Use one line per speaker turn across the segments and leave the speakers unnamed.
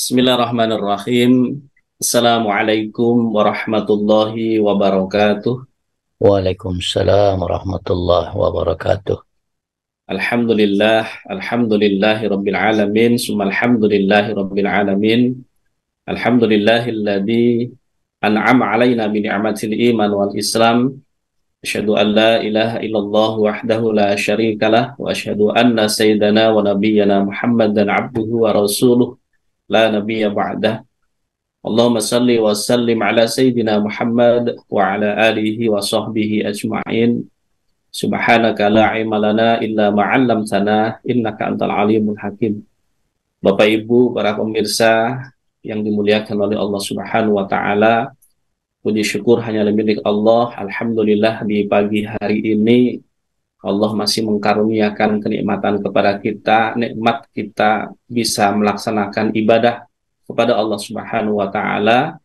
Bismillahirrahmanirrahim. Assalamualaikum warahmatullahi wabarakatuh.
Waalaikumsalam warahmatullahi wabarakatuh.
Alhamdulillah, alhamdulillahi rabbil alamin, summa alhamdulillahi rabbil alamin. Alhamdulillahilladzi an'ama alaina bi ni'matil iman wal islam. Asyhadu an la ilaha illallah wahdahu la syarikalah wa asyhadu anna sayyidana wa nabiyyana Muhammadan abduhu wa rasuluh la nabiyya ba'dah. Allahumma salli wa sallim ala Sayyidina Muhammad wa ala alihi wa sahbihi ajma'in. Subhanaka la ilma lana illa ma'allamtana innaka antal alimul hakim. Bapak Ibu, para pemirsa yang dimuliakan oleh Allah Subhanahu wa taala, puji syukur hanya milik Allah. Alhamdulillah di pagi hari ini Allah masih mengkaruniakan kenikmatan kepada kita, nikmat kita bisa melaksanakan ibadah kepada Allah Subhanahu wa taala.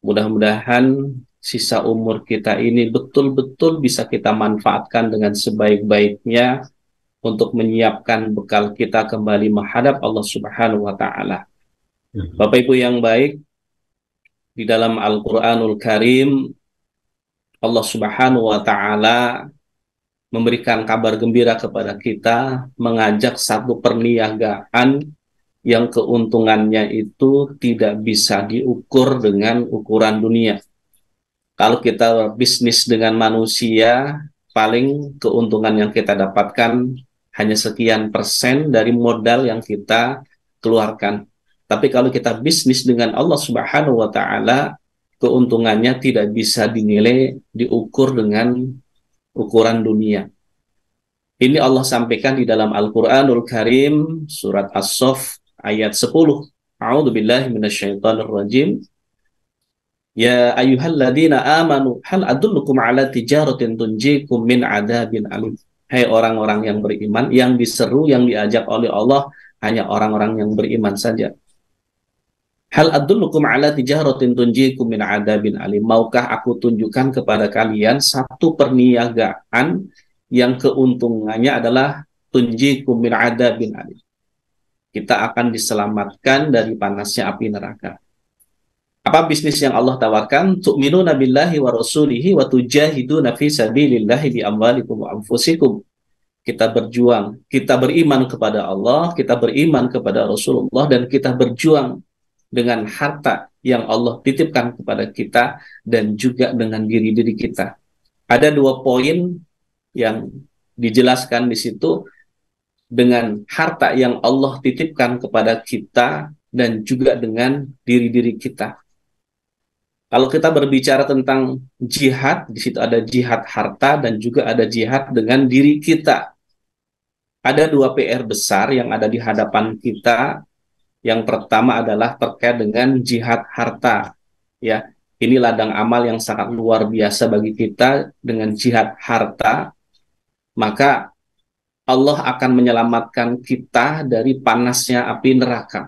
Mudah-mudahan sisa umur kita ini betul-betul bisa kita manfaatkan dengan sebaik-baiknya untuk menyiapkan bekal kita kembali menghadap Allah Subhanahu wa taala. Bapak Ibu yang baik, di dalam Al-Qur'anul Karim Allah Subhanahu wa taala memberikan kabar gembira kepada kita, mengajak satu perniagaan yang keuntungannya itu tidak bisa diukur dengan ukuran dunia. Kalau kita bisnis dengan manusia, paling keuntungan yang kita dapatkan hanya sekian persen dari modal yang kita keluarkan. Tapi kalau kita bisnis dengan Allah Subhanahu wa taala, keuntungannya tidak bisa dinilai, diukur dengan ukuran dunia. Ini Allah sampaikan di dalam Al-Qur'anul Karim surat As-Saff ayat 10. A'udzubillahi minasyaitonirrajim. Ya ayyuhalladzina amanu hal adullukum ala tijaratin tunjikum min adzabin alim. Hai orang-orang yang beriman, yang diseru, yang diajak oleh Allah hanya orang-orang yang beriman saja. Hal adullukum ala tijaratin tunjikum min adzabin alim. Maukah aku tunjukkan kepada kalian satu perniagaan yang keuntungannya adalah tunjikum min adzabin alim. Kita akan diselamatkan dari panasnya api neraka. Apa bisnis yang Allah tawarkan? Tu'minuna billahi wa rasulihi wa tujahiduna fi sabilillahi bi amwalikum wa anfusikum. Kita berjuang, kita beriman kepada Allah, kita beriman kepada Rasulullah, dan kita berjuang dengan harta yang Allah titipkan kepada kita dan juga dengan diri-diri kita. Ada dua poin yang dijelaskan di situ, dengan harta yang Allah titipkan kepada kita dan juga dengan diri-diri kita. Kalau kita berbicara tentang jihad, di situ ada jihad harta dan juga ada jihad dengan diri kita. Ada dua PR besar yang ada di hadapan kita. Yang pertama adalah terkait dengan jihad harta. Ya, ini ladang amal yang sangat luar biasa bagi kita. Dengan jihad harta, maka Allah akan menyelamatkan kita dari panasnya api neraka.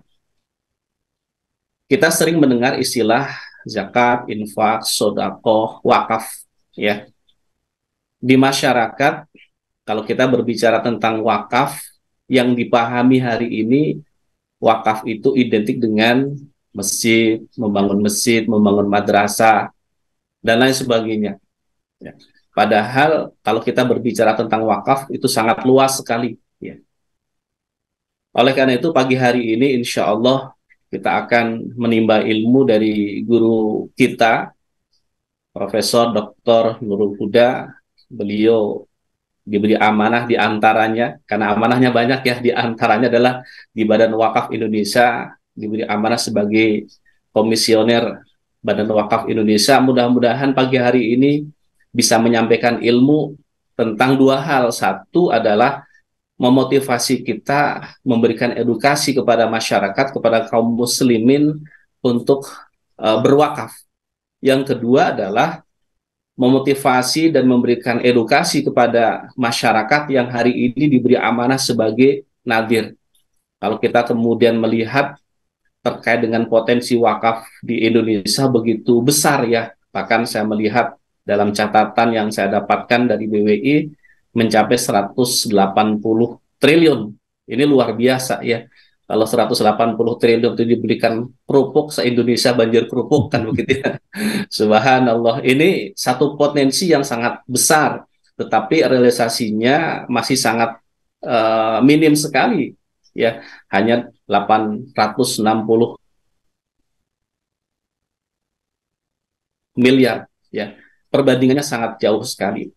Kita sering mendengar istilah zakat, infak, sedekah, wakaf, ya. Di masyarakat, kalau kita berbicara tentang wakaf, yang dipahami hari ini, wakaf itu identik dengan masjid, membangun madrasah, dan lain sebagainya. Ya. Padahal kalau kita berbicara tentang wakaf, itu sangat luas sekali. Ya. Oleh karena itu, pagi hari ini, insya Allah, kita akan menimba ilmu dari guru kita, Profesor Dr. Nurul Huda. Beliau diberi amanah di antaranya, karena amanahnya banyak ya, di antaranya adalah di Badan Wakaf Indonesia, diberi amanah sebagai komisioner Badan Wakaf Indonesia. Mudah-mudahan pagi hari ini bisa menyampaikan ilmu tentang dua hal. Satu adalah memotivasi kita, memberikan edukasi kepada masyarakat, kepada kaum muslimin untuk berwakaf. Yang kedua adalah memotivasi dan memberikan edukasi kepada masyarakat yang hari ini diberi amanah sebagai nadir. Kalau kita kemudian melihat terkait dengan potensi wakaf di Indonesia begitu besar ya, bahkan saya melihat dalam catatan yang saya dapatkan dari BWI mencapai 180 triliun. Ini luar biasa ya. Kalau 180 triliun itu diberikan kerupuk, se-Indonesia banjir kerupuk kan begitu ya. Subhanallah, ini satu potensi yang sangat besar, tetapi realisasinya masih sangat minim sekali, ya, hanya 860 miliar, ya. Perbandingannya sangat jauh sekali.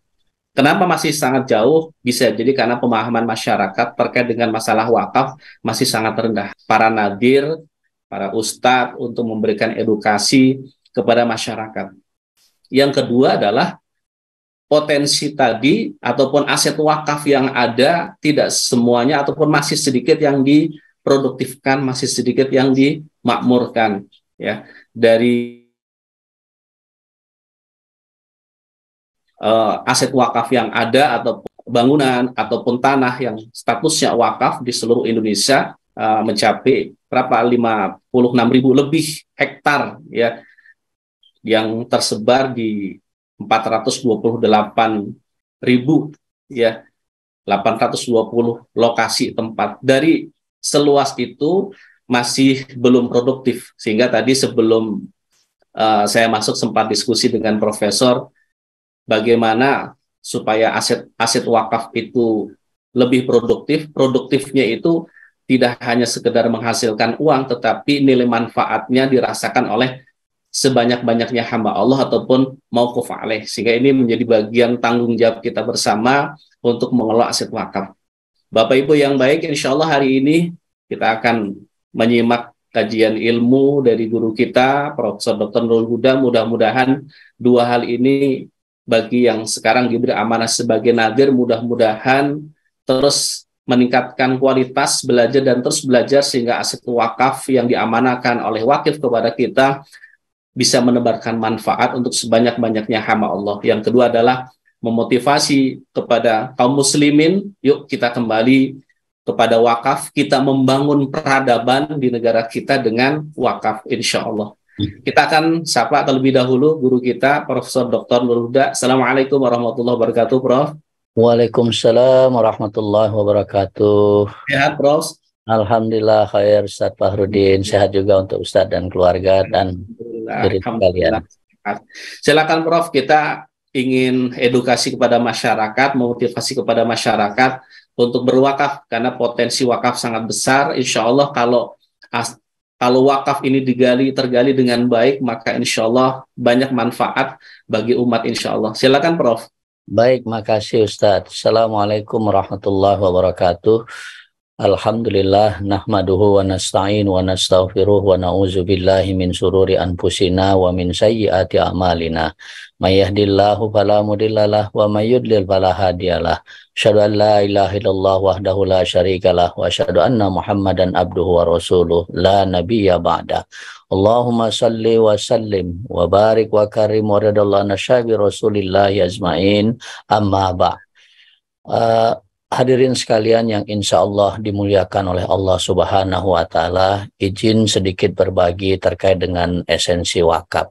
Kenapa masih sangat jauh? Bisa jadi karena pemahaman masyarakat terkait dengan masalah wakaf masih sangat rendah. Para nadir, para ustadz untuk memberikan edukasi kepada masyarakat. Yang kedua adalah potensi tadi ataupun aset wakaf yang ada tidak semuanya ataupun masih sedikit yang diproduktifkan, masih sedikit yang dimakmurkan, ya. Dari aset wakaf yang ada atau bangunan ataupun tanah yang statusnya wakaf di seluruh Indonesia mencapai berapa 56.000 lebih hektar, ya, yang tersebar di 428.000, ya, 820 lokasi tempat. Dari seluas itu masih belum produktif, sehingga tadi sebelum saya masuk sempat diskusi dengan profesor bagaimana supaya aset wakaf itu lebih produktif. Produktifnya itu tidak hanya sekedar menghasilkan uang, tetapi nilai manfaatnya dirasakan oleh sebanyak-banyaknya hamba Allah ataupun mauquf alaih. Sehingga ini menjadi bagian tanggung jawab kita bersama untuk mengelola aset wakaf. Bapak Ibu yang baik, insya Allah hari ini kita akan menyimak kajian ilmu dari guru kita, Profesor Dr. Nurul Huda. Mudah-mudahan dua hal ini bagi yang sekarang diberi amanah sebagai nadir, mudah-mudahan terus meningkatkan kualitas belajar dan terus belajar sehingga aset wakaf yang diamanahkan oleh wakif kepada kita bisa menebarkan manfaat untuk sebanyak-banyaknya hamba Allah. Yang kedua adalah memotivasi kepada kaum muslimin, yuk kita kembali kepada wakaf, kita membangun peradaban di negara kita dengan wakaf, insya Allah. Kita akan sapa terlebih dahulu guru kita, Profesor Dr. Nurul Huda. Assalamualaikum warahmatullahi wabarakatuh, Prof.
Waalaikumsalam warahmatullahi wabarakatuh.
Sehat, Prof?
Alhamdulillah khair, Ustaz Fahrudin. Sehat juga untuk Ustaz dan keluarga dan diri sekalian.
Silakan, Prof. Kita ingin edukasi kepada masyarakat, memotivasi kepada masyarakat untuk berwakaf karena potensi wakaf sangat besar. Insya Allah kalau wakaf ini tergali dengan baik, maka insya Allah banyak manfaat bagi umat insya Allah. Silakan, Prof.
Baik, makasih Ustaz. Assalamualaikum warahmatullahi wabarakatuh. Alhamdulillah nahmaduhu wa nasta'in wa nastaghfiruh wa na'udzu billahi min syururi anfusina wa min sayyiati a'malina. May yahdihillahu fala mudhillalah wa may yudlil fala hadiyalah. Asyhadu an la ilaha illallah wahdahu la syarikalah wa asyhadu anna Muhammadan abduhu wa rasuluh la nabiyya ba'da. Allahumma salli wa sallim wa barik wa karim wa radallahu nasyabi rasulillahi ajmain, amma ba'. Hadirin sekalian yang insya Allah dimuliakan oleh Allah Subhanahu wa Ta'ala, izin sedikit berbagi terkait dengan esensi wakaf.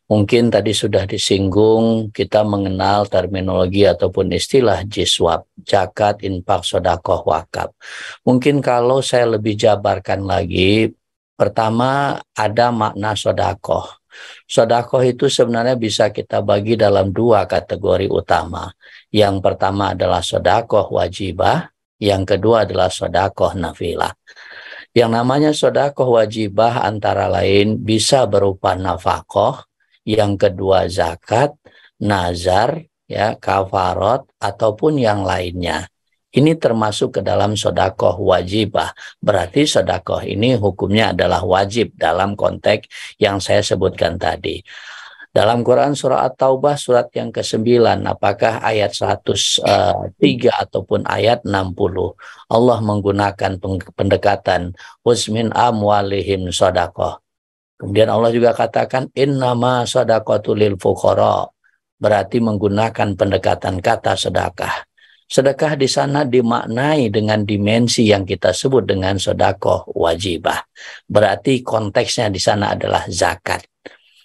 Mungkin tadi sudah disinggung, kita mengenal terminologi ataupun istilah jiswab, zakat, infak, sedekah, wakaf. Mungkin kalau saya lebih jabarkan lagi, pertama ada makna sedekah. Sedekah itu sebenarnya bisa kita bagi dalam dua kategori utama. Yang pertama adalah sedekah wajibah, yang kedua adalah sedekah nafilah. Yang namanya sedekah wajibah antara lain bisa berupa nafkah, yang kedua zakat, nazar, ya, kafarat ataupun yang lainnya. Ini termasuk ke dalam sedekah wajibah. Berarti sedekah ini hukumnya adalah wajib dalam konteks yang saya sebutkan tadi. Dalam Quran surah At-Taubah surat yang ke-9, apakah ayat 103 ataupun ayat 60, Allah menggunakan pendekatan uzmin amwalihim sedekah. Kemudian Allah juga katakan innama shadaqatu lil fuqara, berarti menggunakan pendekatan kata sedekah. Sedekah di sana dimaknai dengan dimensi yang kita sebut dengan sedekah wajibah. Berarti konteksnya di sana adalah zakat.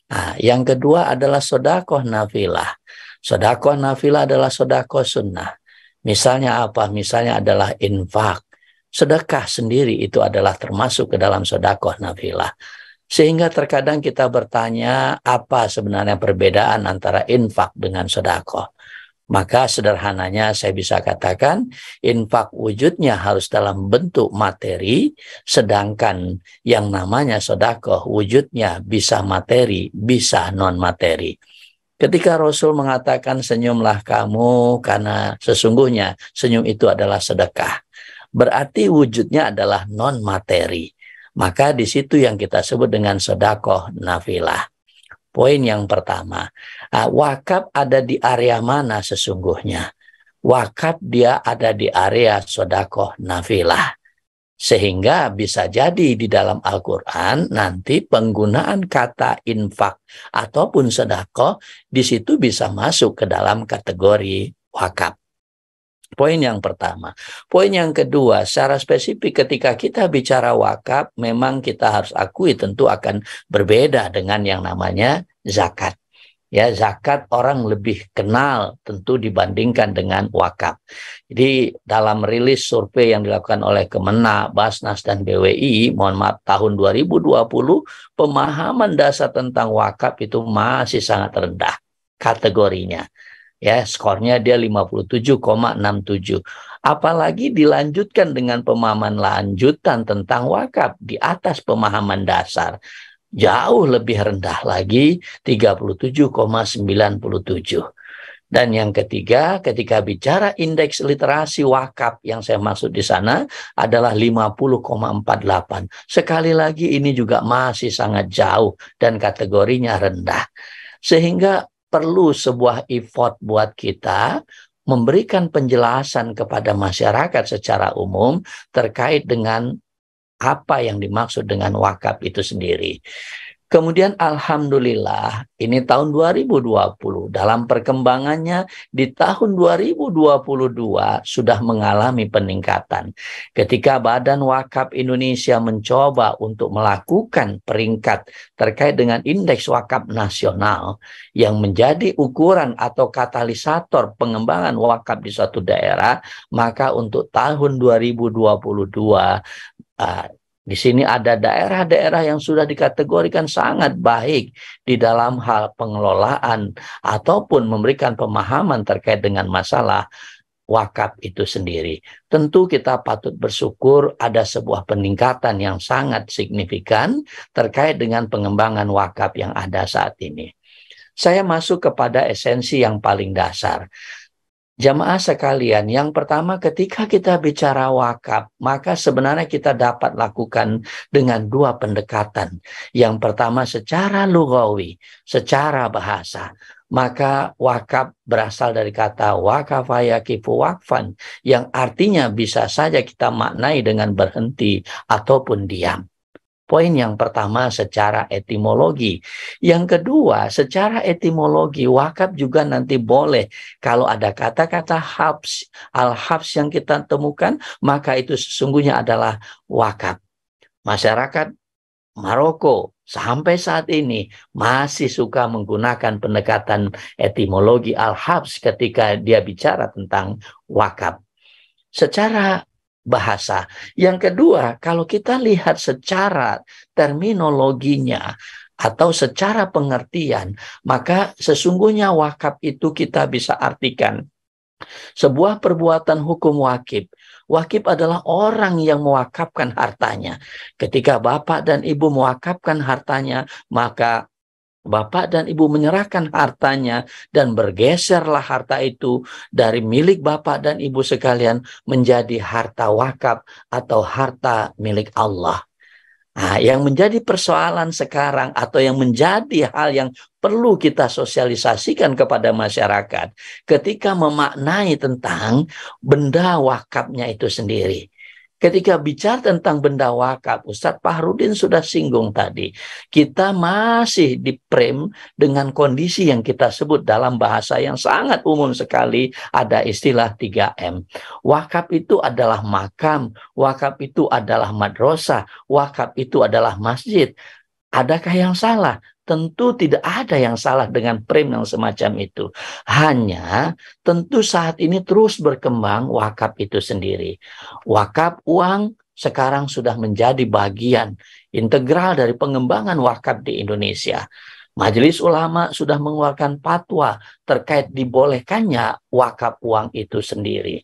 Nah, yang kedua adalah sedekah nafilah. Sedekah nafilah adalah sedekah sunnah. Misalnya apa? Misalnya adalah infak. Sedekah sendiri itu adalah termasuk ke dalam sedekah nafilah. Sehingga terkadang kita bertanya apa sebenarnya perbedaan antara infak dengan sedekah. Maka sederhananya saya bisa katakan infak wujudnya harus dalam bentuk materi, sedangkan yang namanya sedekah wujudnya bisa materi, bisa non-materi. Ketika Rasul mengatakan senyumlah kamu karena sesungguhnya senyum itu adalah sedekah, berarti wujudnya adalah non-materi. Maka di situ yang kita sebut dengan sedekah nafilah. Poin yang pertama, wakaf ada di area mana sesungguhnya? Wakaf dia ada di area sedekah nafilah. Sehingga bisa jadi di dalam Al-Quran nanti penggunaan kata infak ataupun sedekah di situ bisa masuk ke dalam kategori wakaf. Poin yang pertama. Poin yang kedua, secara spesifik ketika kita bicara wakaf, memang kita harus akui tentu akan berbeda dengan yang namanya zakat. Ya, zakat orang lebih kenal tentu dibandingkan dengan wakaf. Jadi dalam rilis survei yang dilakukan oleh Kemenak, Basnas, dan BWI, mohon maaf tahun 2020, pemahaman dasar tentang wakaf itu masih sangat rendah kategorinya. Ya, skornya dia 57,67. Apalagi dilanjutkan dengan pemahaman lanjutan tentang wakaf di atas pemahaman dasar. Jauh lebih rendah lagi 37,97. Dan yang ketiga, ketika bicara indeks literasi wakaf yang saya maksud di sana adalah 50,48. Sekali lagi ini juga masih sangat jauh dan kategorinya rendah. Sehingga perlu sebuah effort buat kita memberikan penjelasan kepada masyarakat secara umum terkait dengan apa yang dimaksud dengan wakaf itu sendiri. Kemudian alhamdulillah ini tahun 2020 dalam perkembangannya di tahun 2022 sudah mengalami peningkatan. Ketika Badan Wakaf Indonesia mencoba untuk melakukan peringkat terkait dengan indeks wakaf nasional yang menjadi ukuran atau katalisator pengembangan wakaf di suatu daerah, maka untuk tahun 2022 di sini ada daerah-daerah yang sudah dikategorikan sangat baik di dalam hal pengelolaan ataupun memberikan pemahaman terkait dengan masalah wakaf itu sendiri. Tentu kita patut bersyukur ada sebuah peningkatan yang sangat signifikan terkait dengan pengembangan wakaf yang ada saat ini. Saya masuk kepada esensi yang paling dasar. Jamaah sekalian, yang pertama ketika kita bicara wakaf, maka sebenarnya kita dapat lakukan dengan dua pendekatan. Yang pertama secara lugawi, secara bahasa. Maka wakaf berasal dari kata waqafa yaqifu waqfan, yang artinya bisa saja kita maknai dengan berhenti ataupun diam. Poin yang pertama secara etimologi. Yang kedua, secara etimologi wakaf juga nanti boleh kalau ada kata-kata habs, al-habs yang kita temukan, maka itu sesungguhnya adalah wakaf. Masyarakat Maroko sampai saat ini masih suka menggunakan pendekatan etimologi al-habs ketika dia bicara tentang wakaf. Secara bahasa. Yang kedua, kalau kita lihat secara terminologinya atau secara pengertian, maka sesungguhnya wakaf itu kita bisa artikan sebuah perbuatan hukum wakif. Wakif adalah orang yang mewakafkan hartanya. Ketika bapak dan ibu mewakafkan hartanya, maka bapak dan ibu menyerahkan hartanya dan bergeserlah harta itu dari milik bapak dan ibu sekalian menjadi harta wakaf atau harta milik Allah. Nah, yang menjadi persoalan sekarang atau yang menjadi hal yang perlu kita sosialisasikan kepada masyarakat ketika memaknai tentang benda wakafnya itu sendiri. Ketika bicara tentang benda wakaf, Ustadz Fahrudin sudah singgung tadi, kita masih diprem dengan kondisi yang kita sebut dalam bahasa yang sangat umum sekali, ada istilah 3M. Wakaf itu adalah makam, wakaf itu adalah madrasah, wakaf itu adalah masjid. Adakah yang salah? tentu tidak ada yang salah dengan prem yang semacam itu. Hanya tentu saat ini terus berkembang wakaf itu sendiri. Wakaf uang sekarang sudah menjadi bagian integral dari pengembangan wakaf di Indonesia. Majelis Ulama sudah mengeluarkan fatwa terkait dibolehkannya wakaf uang itu sendiri.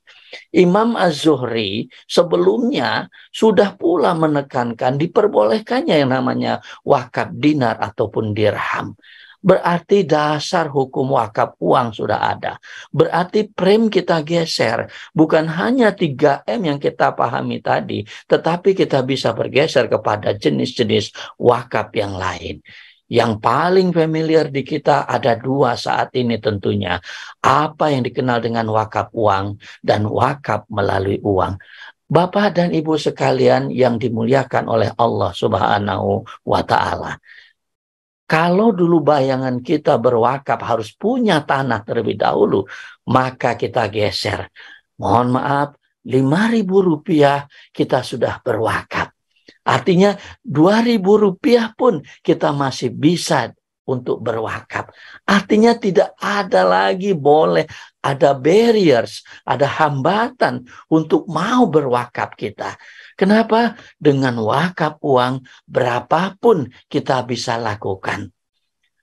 Imam Az-Zuhri sebelumnya sudah pula menekankan diperbolehkannya yang namanya wakaf dinar ataupun dirham. Berarti dasar hukum wakaf uang sudah ada. Berarti prem kita geser. Bukan hanya 3M yang kita pahami tadi, tetapi kita bisa bergeser kepada jenis-jenis wakaf yang lain. Yang paling familiar di kita ada dua saat ini tentunya. Apa yang dikenal dengan wakaf uang dan wakaf melalui uang. Bapak dan Ibu sekalian yang dimuliakan oleh Allah Subhanahu wa Ta'ala. Kalau dulu bayangan kita berwakaf harus punya tanah terlebih dahulu, maka kita geser. Mohon maaf, Rp5.000 kita sudah berwakaf. Artinya Rp2.000 pun kita masih bisa untuk berwakaf. Artinya tidak ada lagi boleh ada barriers, ada hambatan untuk mau berwakaf kita. Kenapa? Dengan wakaf uang berapapun kita bisa lakukan.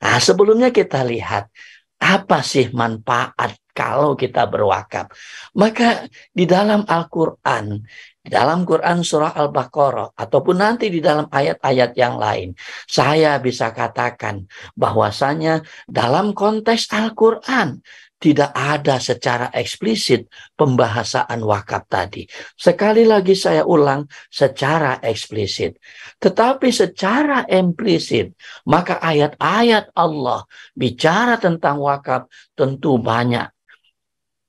Nah, sebelumnya kita lihat apa sih manfaat kalau kita berwakaf. Maka di dalam Al-Quran, di dalam Quran surah Al-Baqarah, ataupun nanti di dalam ayat-ayat yang lain, saya bisa katakan bahwasanya dalam konteks Al-Quran, tidak ada secara eksplisit pembahasan wakaf tadi. Sekali lagi saya ulang, secara eksplisit. Tetapi secara implisit, maka ayat-ayat Allah bicara tentang wakaf tentu banyak.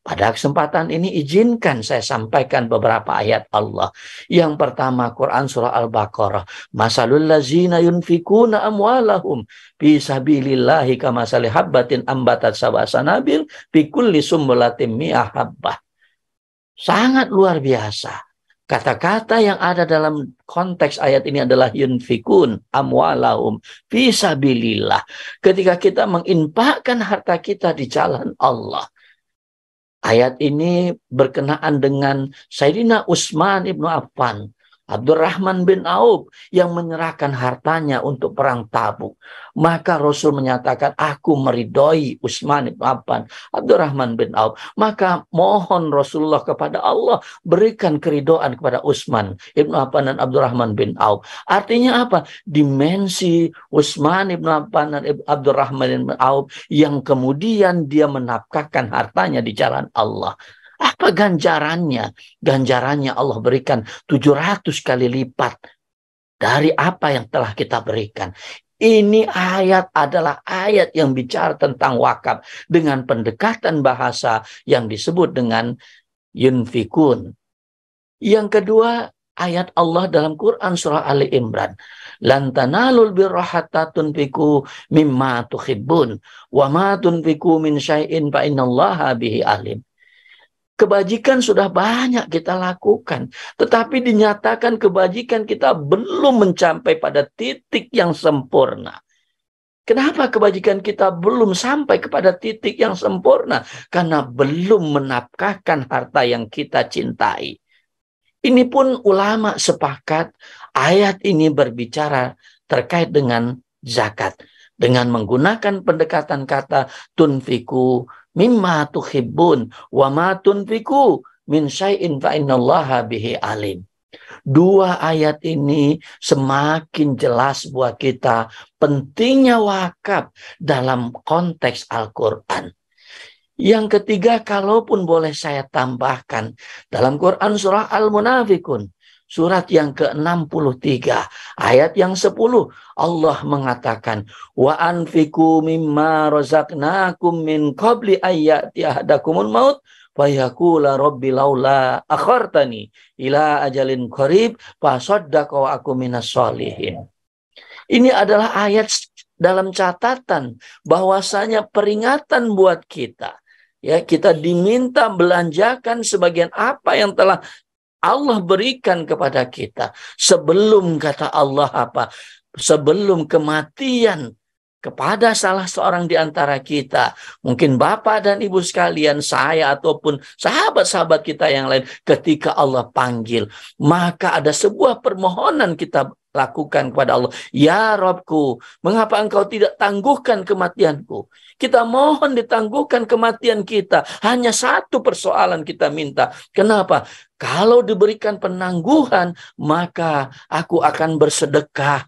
Pada kesempatan ini izinkan saya sampaikan beberapa ayat Allah. Yang pertama Quran surah Al-Baqarah. Masalul lazina yunfikuna amwalahum fi sabilillahi kamasali habbatin ambatat sab'a sanabil fi kulli sumbulatin mi'ah habbah. Sangat luar biasa. Kata-kata yang ada dalam konteks ayat ini adalah yunfikun amwalahum fi sabilillah. Ketika kita menginfakkan harta kita di jalan Allah. Ayat ini berkenaan dengan Sayyidina Utsman ibnu Affan, Abdurrahman bin Auf yang menyerahkan hartanya untuk perang Tabuk. Maka Rasul menyatakan, aku meridhoi Utsman ibnu Affan, Abdurrahman bin Auf. Maka mohon Rasulullah kepada Allah berikan keridhaan kepada Utsman ibnu Affan dan Abdurrahman bin Auf. Artinya apa? Dimensi Utsman ibnu Affan dan Abdurrahman bin Auf yang kemudian dia menafkahkan hartanya di jalan Allah. Apa ganjarannya? Ganjarannya Allah berikan 700 kali lipat dari apa yang telah kita berikan. Ini ayat adalah ayat yang bicara tentang wakaf dengan pendekatan bahasa yang disebut dengan yunfikun. Yang kedua, ayat Allah dalam Quran surah Ali Imran. Lan tanalul birra hatta tunfiku mimma tuhibbun wa ma tunfiku min syai'in fa innallaha bihi alim. Kebajikan sudah banyak kita lakukan, tetapi dinyatakan kebajikan kita belum mencapai pada titik yang sempurna. Kenapa kebajikan kita belum sampai kepada titik yang sempurna? Karena belum menafkahkan harta yang kita cintai. Ini pun ulama sepakat, ayat ini berbicara terkait dengan zakat. Dengan menggunakan pendekatan kata tunfiku mimma tuhibbun wa ma tunfiku min syai'in fa innallaha bihi alim. Dua ayat ini semakin jelas buat kita pentingnya wakaf dalam konteks Al-Quran. Yang ketiga, kalaupun boleh saya tambahkan, dalam Quran surah Al-Munafikun, surat yang ke-63, ayat yang 10, Allah mengatakan, wa anfiku mimma razaqnakum min qabli ayyati ahadakumul maut fa yaqula rabbi laula akhartani ila ajalin qarib fa saddaqa wa aku minas sholihin. Ini adalah ayat dalam catatan bahwasanya peringatan buat kita. Ya, kita diminta belanjakan sebagian apa yang telah Allah berikan kepada kita. Sebelum, kata Allah apa? Sebelum kematian kepada salah seorang di antara kita, mungkin Bapak dan Ibu sekalian, saya ataupun sahabat-sahabat kita yang lain, ketika Allah panggil, maka ada sebuah permohonan kita lakukan kepada Allah. Ya Robku, mengapa engkau tidak tangguhkan kematianku? Kita mohon ditangguhkan kematian kita. Hanya satu persoalan kita minta. Kenapa? Kalau diberikan penangguhan, maka aku akan bersedekah,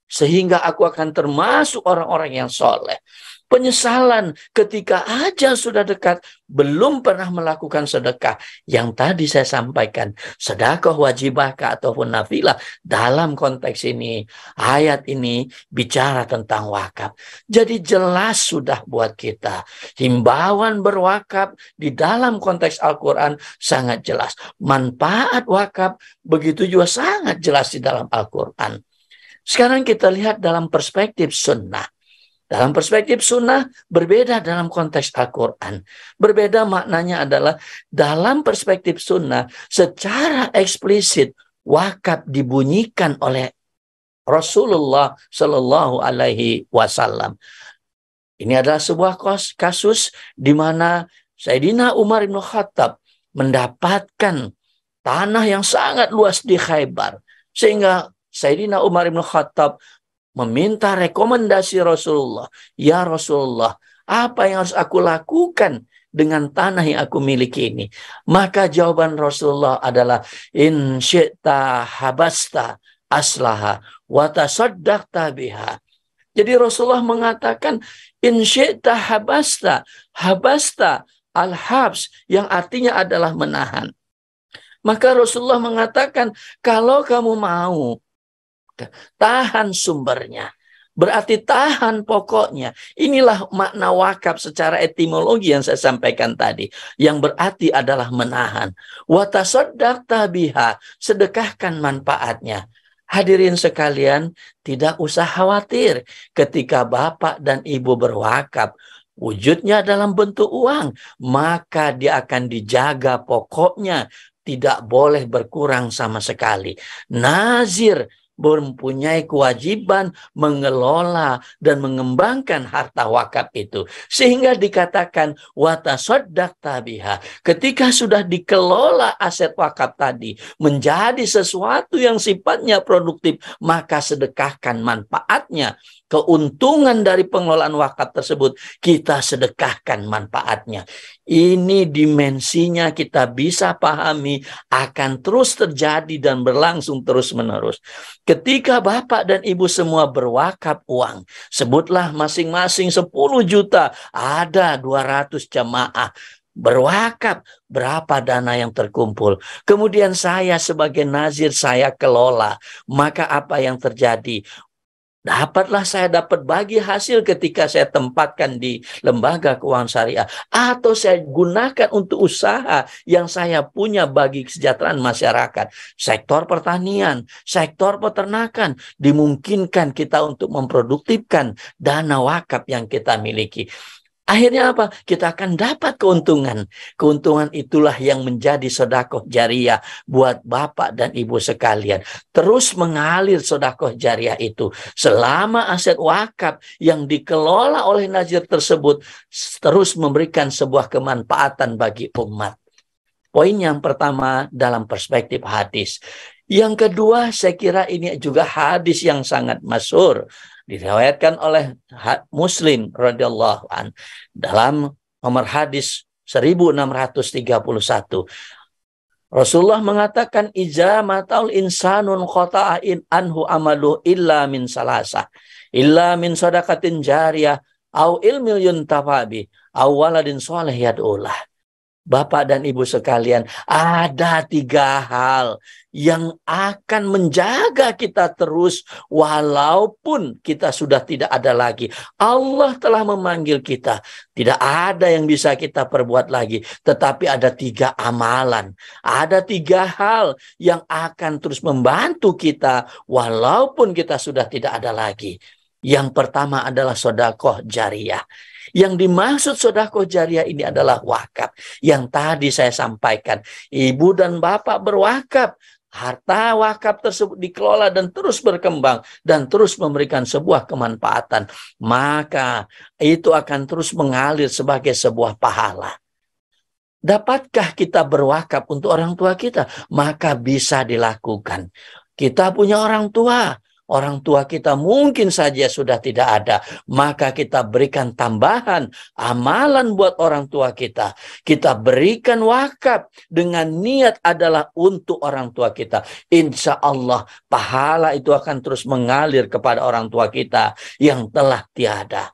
sehingga aku akan termasuk orang-orang yang soleh. Penyesalan ketika ajal sudah dekat, belum pernah melakukan sedekah. Yang tadi saya sampaikan, sedekah wajibah ataupun nafilah, dalam konteks ini, ayat ini bicara tentang wakaf. Jadi jelas sudah buat kita. Himbauan berwakaf di dalam konteks Al-Quran sangat jelas. Manfaat wakaf begitu juga sangat jelas di dalam Al-Quran. Sekarang kita lihat dalam perspektif sunnah. Dalam perspektif sunnah berbeda dalam konteks Al-Quran. Berbeda maknanya adalah dalam perspektif sunnah secara eksplisit wakaf dibunyikan oleh Rasulullah Shallallahu Alaihi Wasallam. Ini adalah sebuah kasus di mana Sayyidina Umar bin Khattab mendapatkan tanah yang sangat luas di Khaybar, sehingga Sayyidina Umar bin Khattab meminta rekomendasi Rasulullah. Ya Rasulullah, apa yang harus aku lakukan dengan tanah yang aku miliki ini? Maka jawaban Rasulullah adalah, in syi'ta habasta aslaha wa tasaddaqta biha. Jadi Rasulullah mengatakan, in syi'ta habasta, habasta al-habs, yang artinya adalah menahan. Maka Rasulullah mengatakan, kalau kamu mau tahan sumbernya, berarti tahan pokoknya. Inilah makna wakaf secara etimologi yang saya sampaikan tadi, yang berarti adalah menahan. Wa tasaddaqta biha, sedekahkan manfaatnya. Hadirin sekalian, tidak usah khawatir ketika Bapak dan Ibu berwakaf, wujudnya dalam bentuk uang, maka dia akan dijaga pokoknya, tidak boleh berkurang sama sekali. Nazir mempunyai kewajiban mengelola dan mengembangkan harta wakaf itu, sehingga dikatakan wa tasaddaqta biha. Ketika sudah dikelola aset wakaf tadi menjadi sesuatu yang sifatnya produktif, maka sedekahkan manfaatnya. Keuntungan dari pengelolaan wakaf tersebut kita sedekahkan manfaatnya. Ini dimensinya kita bisa pahami akan terus terjadi dan berlangsung terus-menerus. Ketika Bapak dan Ibu semua berwakaf uang, sebutlah masing-masing 10 juta, ada 200 jamaah berwakaf, berapa dana yang terkumpul. Kemudian saya sebagai nazir, saya kelola. Maka apa yang terjadi? Dapatlah saya dapat bagi hasil ketika saya tempatkan di lembaga keuangan syariah, atau saya gunakan untuk usaha yang saya punya bagi kesejahteraan masyarakat. Sektor pertanian, sektor peternakan, dimungkinkan kita untuk memproduktifkan dana wakaf yang kita miliki. Akhirnya apa? Kita akan dapat keuntungan. Keuntungan itulah yang menjadi sedekah jariah buat Bapak dan Ibu sekalian. Terus mengalir sedekah jariah itu. Selama aset wakaf yang dikelola oleh nazir tersebut terus memberikan sebuah kemanfaatan bagi umat. Poin yang pertama dalam perspektif hadis. Yang kedua, saya kira ini juga hadis yang sangat masyhur. Diriwayatkan oleh Muslim radhiyallahu an dalam nomor hadis 1631. Rasulullah mengatakan, iza matal insanun qata'in anhu amalu illa min salasa, illa min sadaqatin jariyah au ilmi yuntafabi au waladin sholih yad'ulah. Bapak dan Ibu sekalian, ada 3 hal yang akan menjaga kita terus walaupun kita sudah tidak ada lagi. Allah telah memanggil kita. Tidak ada yang bisa kita perbuat lagi. Tetapi ada 3 amalan. Ada 3 hal yang akan terus membantu kita walaupun kita sudah tidak ada lagi. Yang pertama adalah sedekah jariyah. Yang dimaksud sedekah jariah ini adalah wakaf. Yang tadi saya sampaikan, Ibu dan Bapak berwakaf, harta wakaf tersebut dikelola dan terus berkembang dan terus memberikan sebuah kemanfaatan, maka itu akan terus mengalir sebagai sebuah pahala. Dapatkah kita berwakaf untuk orang tua kita? Maka bisa dilakukan. Kita punya orang tua kita mungkin saja sudah tidak ada, maka kita berikan tambahan amalan buat orang tua kita. Kita berikan wakaf dengan niat adalah untuk orang tua kita. Insya Allah pahala itu akan terus mengalir kepada orang tua kita yang telah tiada.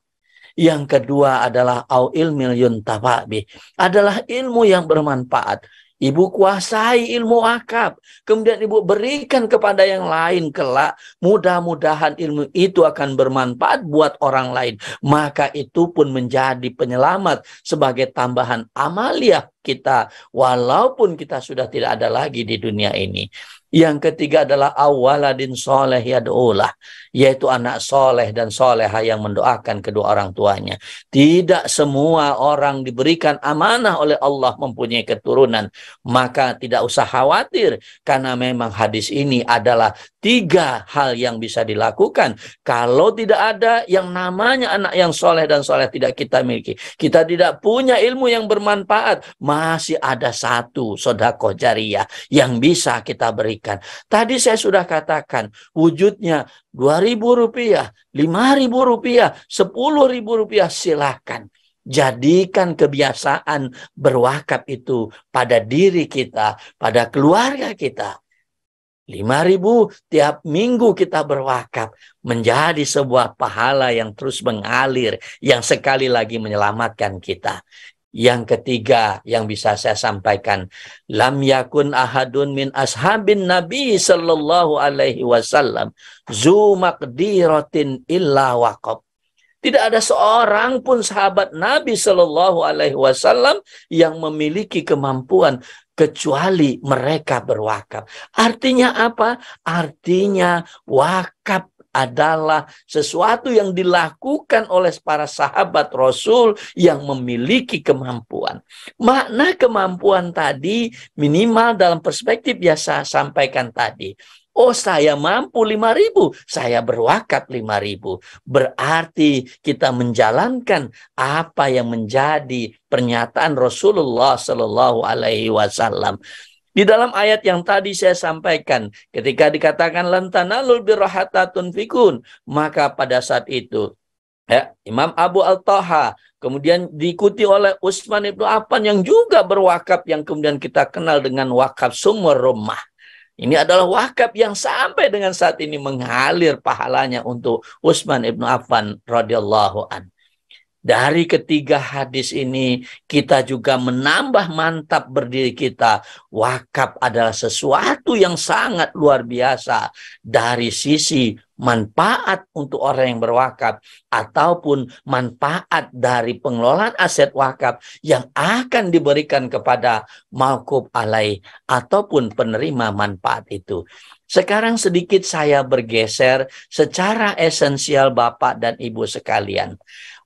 Yang kedua adalah au ilmil yuntafabi, adalah ilmu yang bermanfaat. Ibu kuasai ilmu wakaf, kemudian ibu berikan kepada yang lain kelak. Mudah-mudahan ilmu itu akan bermanfaat buat orang lain. Maka itu pun menjadi penyelamat sebagai tambahan amaliah kita, walaupun kita sudah tidak ada lagi di dunia ini. Yang ketiga adalah awaladin soleh yad'ulah, yaitu anak soleh dan soleha yang mendoakan kedua orang tuanya. Tidak semua orang diberikan amanah oleh Allah mempunyai keturunan, maka tidak usah khawatir, karena memang hadis ini adalah 3 hal yang bisa dilakukan. Kalau tidak ada yang namanya anak yang soleh dan soleh tidak kita miliki, kita tidak punya ilmu yang bermanfaat, masih ada 1 sedekah jariyah yang bisa kita berikan. Tadi saya sudah katakan wujudnya Rp2.000, Rp5.000, Rp10.000, silakan. Jadikan kebiasaan berwakaf itu pada diri kita, pada keluarga kita. 5.000 tiap minggu kita berwakaf menjadi sebuah pahala yang terus mengalir, yang sekali lagi menyelamatkan kita. Yang ketiga yang bisa saya sampaikan, lam yakun ahadun min ashabin Nabi sallallahu alaihi wasallam zu maqdiratin illa waqaf. Tidak ada seorang pun sahabat Nabi sallallahu alaihi wasallam yang memiliki kemampuan kecuali mereka berwakaf. Artinya apa? Artinya wakaf adalah sesuatu yang dilakukan oleh para sahabat Rasul yang memiliki kemampuan. Makna kemampuan tadi minimal dalam perspektif biasa sampaikan tadi. Oh, saya mampu 5.000, saya berwakaf 5.000. Berarti kita menjalankan apa yang menjadi pernyataan Rasulullah Shallallahu Alaihi Wasallam. Di dalam ayat yang tadi saya sampaikan, ketika dikatakan lan tanalul birra hatta tunfikun, maka pada saat itu Imam Abu Al-Taha kemudian diikuti oleh Utsman ibnu Affan yang juga berwakaf, yang kemudian kita kenal dengan wakaf sumur rumah. Ini adalah wakaf yang sampai dengan saat ini mengalir pahalanya untuk Utsman ibnu Affan radhiyallahu an. Dari ketiga hadis ini kita juga menambah mantap berdiri kita. Wakaf adalah sesuatu yang sangat luar biasa dari sisi manfaat untuk orang yang berwakaf ataupun manfaat dari pengelolaan aset wakaf yang akan diberikan kepada mauquf alaih ataupun penerima manfaat itu. Sekarang sedikit saya bergeser secara esensial Bapak dan Ibu sekalian.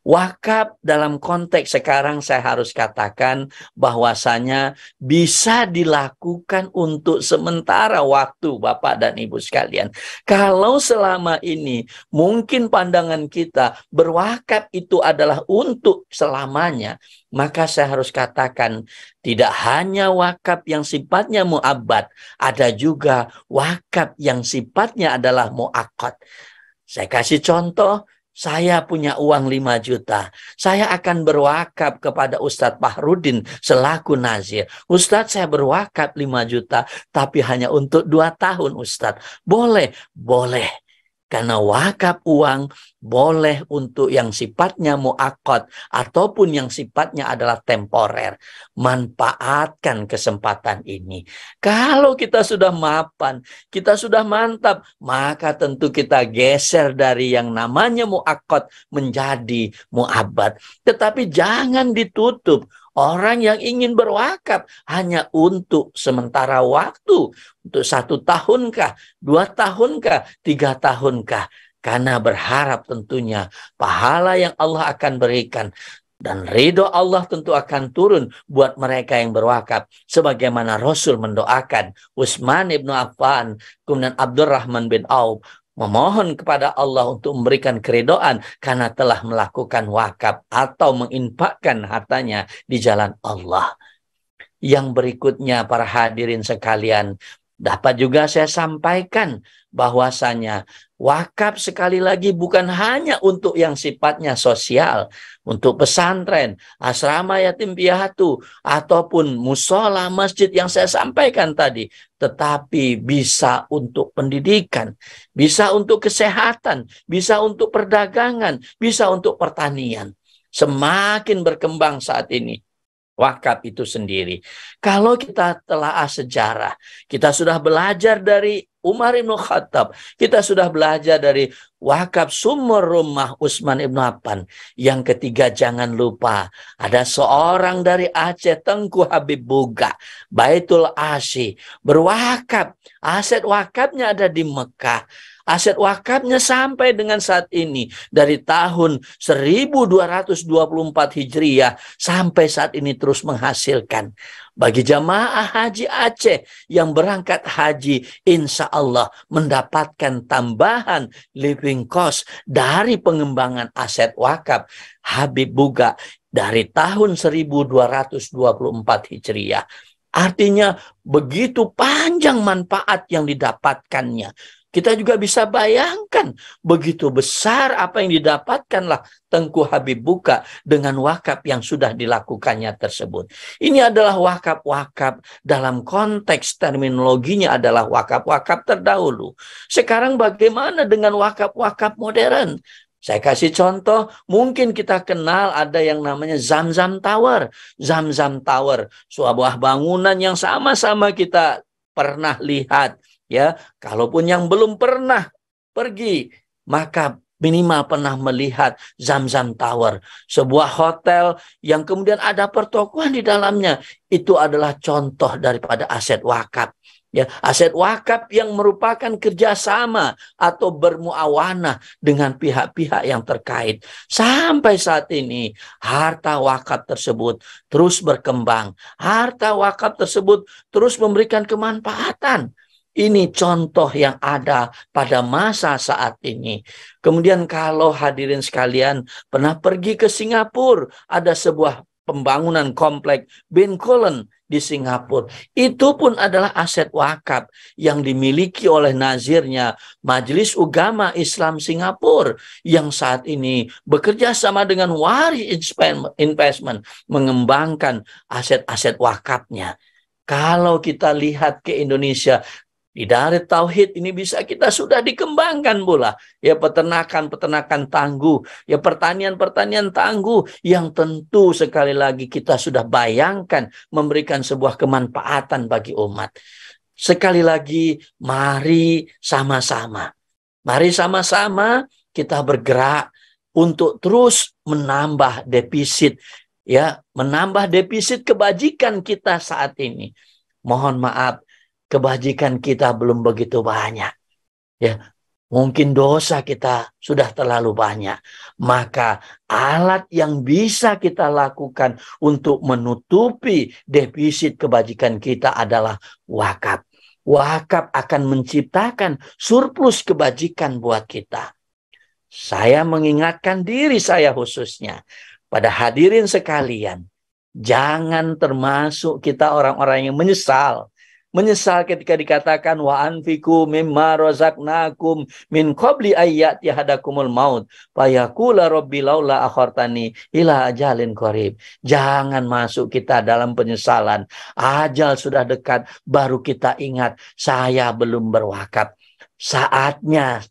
Wakaf dalam konteks sekarang saya harus katakan bahwasanya bisa dilakukan untuk sementara waktu Bapak dan Ibu sekalian. Kalau selama ini mungkin pandangan kita berwakaf itu adalah untuk selamanya, maka saya harus katakan tidak hanya wakaf yang sifatnya mu'abbad, ada juga wakaf yang sifatnya adalah mu'aqqad. Saya kasih contoh. Saya punya uang 5 juta. Saya akan berwakaf kepada Ustadz Fahrudin selaku nazir. Ustadz, saya berwakaf 5 juta, tapi hanya untuk 2 tahun Ustadz. Boleh? Boleh. Karena wakaf uang boleh untuk yang sifatnya mu'aqqad ataupun yang sifatnya adalah temporer. Manfaatkan kesempatan ini. Kalau kita sudah mapan, kita sudah mantap, maka tentu kita geser dari yang namanya mu'aqqad menjadi mu'abbad. Tetapi jangan ditutup. Orang yang ingin berwakaf hanya untuk sementara waktu, untuk 1 tahunkah, 2 tahunkah, 3 tahunkah, karena berharap tentunya pahala yang Allah akan berikan Dan ridho Allah tentu akan turun buat mereka yang berwakaf. Sebagaimana Rasul mendoakan Utsman ibnu Affan, kemudian Abdurrahman bin Auf, memohon kepada Allah untuk memberikan keridhaan karena telah melakukan wakaf atau menginfakkan hartanya di jalan Allah. Yang berikutnya, para hadirin sekalian, dapat juga saya sampaikan bahwasanya wakaf sekali lagi bukan hanya untuk yang sifatnya sosial, untuk pesantren, asrama yatim piatu, ataupun musola masjid yang saya sampaikan tadi, tetapi bisa untuk pendidikan, bisa untuk kesehatan, bisa untuk perdagangan, bisa untuk pertanian. Semakin berkembang saat ini wakaf itu sendiri. Kalau kita telaah sejarah, kita sudah belajar dari Umar ibn Khattab, kita sudah belajar dari wakaf sumur rumah Utsman ibn Affan. Yang ketiga, jangan lupa ada seorang dari Aceh, Tengku Habib Buga, Baitul Asi, berwakaf. Aset wakafnya ada di Mekah. Aset wakafnya sampai dengan saat ini dari tahun 1224 Hijriah sampai saat ini terus menghasilkan. Bagi jamaah haji Aceh yang berangkat haji, insya Allah mendapatkan tambahan living cost dari pengembangan aset wakaf Habib Buga dari tahun 1224 Hijriah. Artinya begitu panjang manfaat yang didapatkannya. Kita juga bisa bayangkan begitu besar apa yang didapatkanlah Tengku Habib Buga dengan wakaf yang sudah dilakukannya tersebut. Ini adalah wakaf-wakaf dalam konteks terminologinya adalah wakaf-wakaf terdahulu. Sekarang bagaimana dengan wakaf-wakaf modern? Saya kasih contoh, mungkin kita kenal ada yang namanya Zamzam Tower. Zamzam Tower, sebuah bangunan yang sama-sama kita pernah lihat. Ya, kalaupun yang belum pernah pergi, maka minimal pernah melihat Zamzam Tower, sebuah hotel yang kemudian ada pertokoan di dalamnya. Itu adalah contoh daripada aset wakaf. Ya, aset wakaf yang merupakan kerjasama atau bermuawanah dengan pihak-pihak yang terkait. Sampai saat ini, harta wakaf tersebut terus berkembang. Harta wakaf tersebut terus memberikan kemanfaatan. Ini contoh yang ada pada masa saat ini. Kemudian kalau hadirin sekalian pernah pergi ke Singapura, ada sebuah pembangunan komplek Bencoolen di Singapura. Itu pun adalah aset wakaf yang dimiliki oleh nazirnya Majelis Ugama Islam Singapura yang saat ini bekerja sama dengan Waris Investment mengembangkan aset-aset wakafnya. Kalau kita lihat ke Indonesia, di Daarut Tauhid ini bisa kita sudah dikembangkan pula. Ya, peternakan-peternakan tangguh. Ya, pertanian-pertanian tangguh yang tentu sekali lagi kita sudah bayangkan memberikan sebuah kemanfaatan bagi umat. Sekali lagi, mari sama-sama. Mari sama-sama kita bergerak untuk terus menambah defisit. Ya, menambah defisit kebajikan kita saat ini. Mohon maaf, kebajikan kita belum begitu banyak. Ya, mungkin dosa kita sudah terlalu banyak. Maka alat yang bisa kita lakukan untuk menutupi defisit kebajikan kita adalah wakaf. Wakaf akan menciptakan surplus kebajikan buat kita. Saya mengingatkan diri saya khususnya, pada hadirin sekalian, jangan termasuk kita orang-orang yang menyesal. Menyesal ketika dikatakan wa anfiku mimma razaqnakum min qabli ayyati hadakumul maut fayaqula rabbi laula akhartani ila ajalin qarib. Jangan masuk kita dalam penyesalan. Ajal sudah dekat baru kita ingat saya belum berwakaf. Saatnya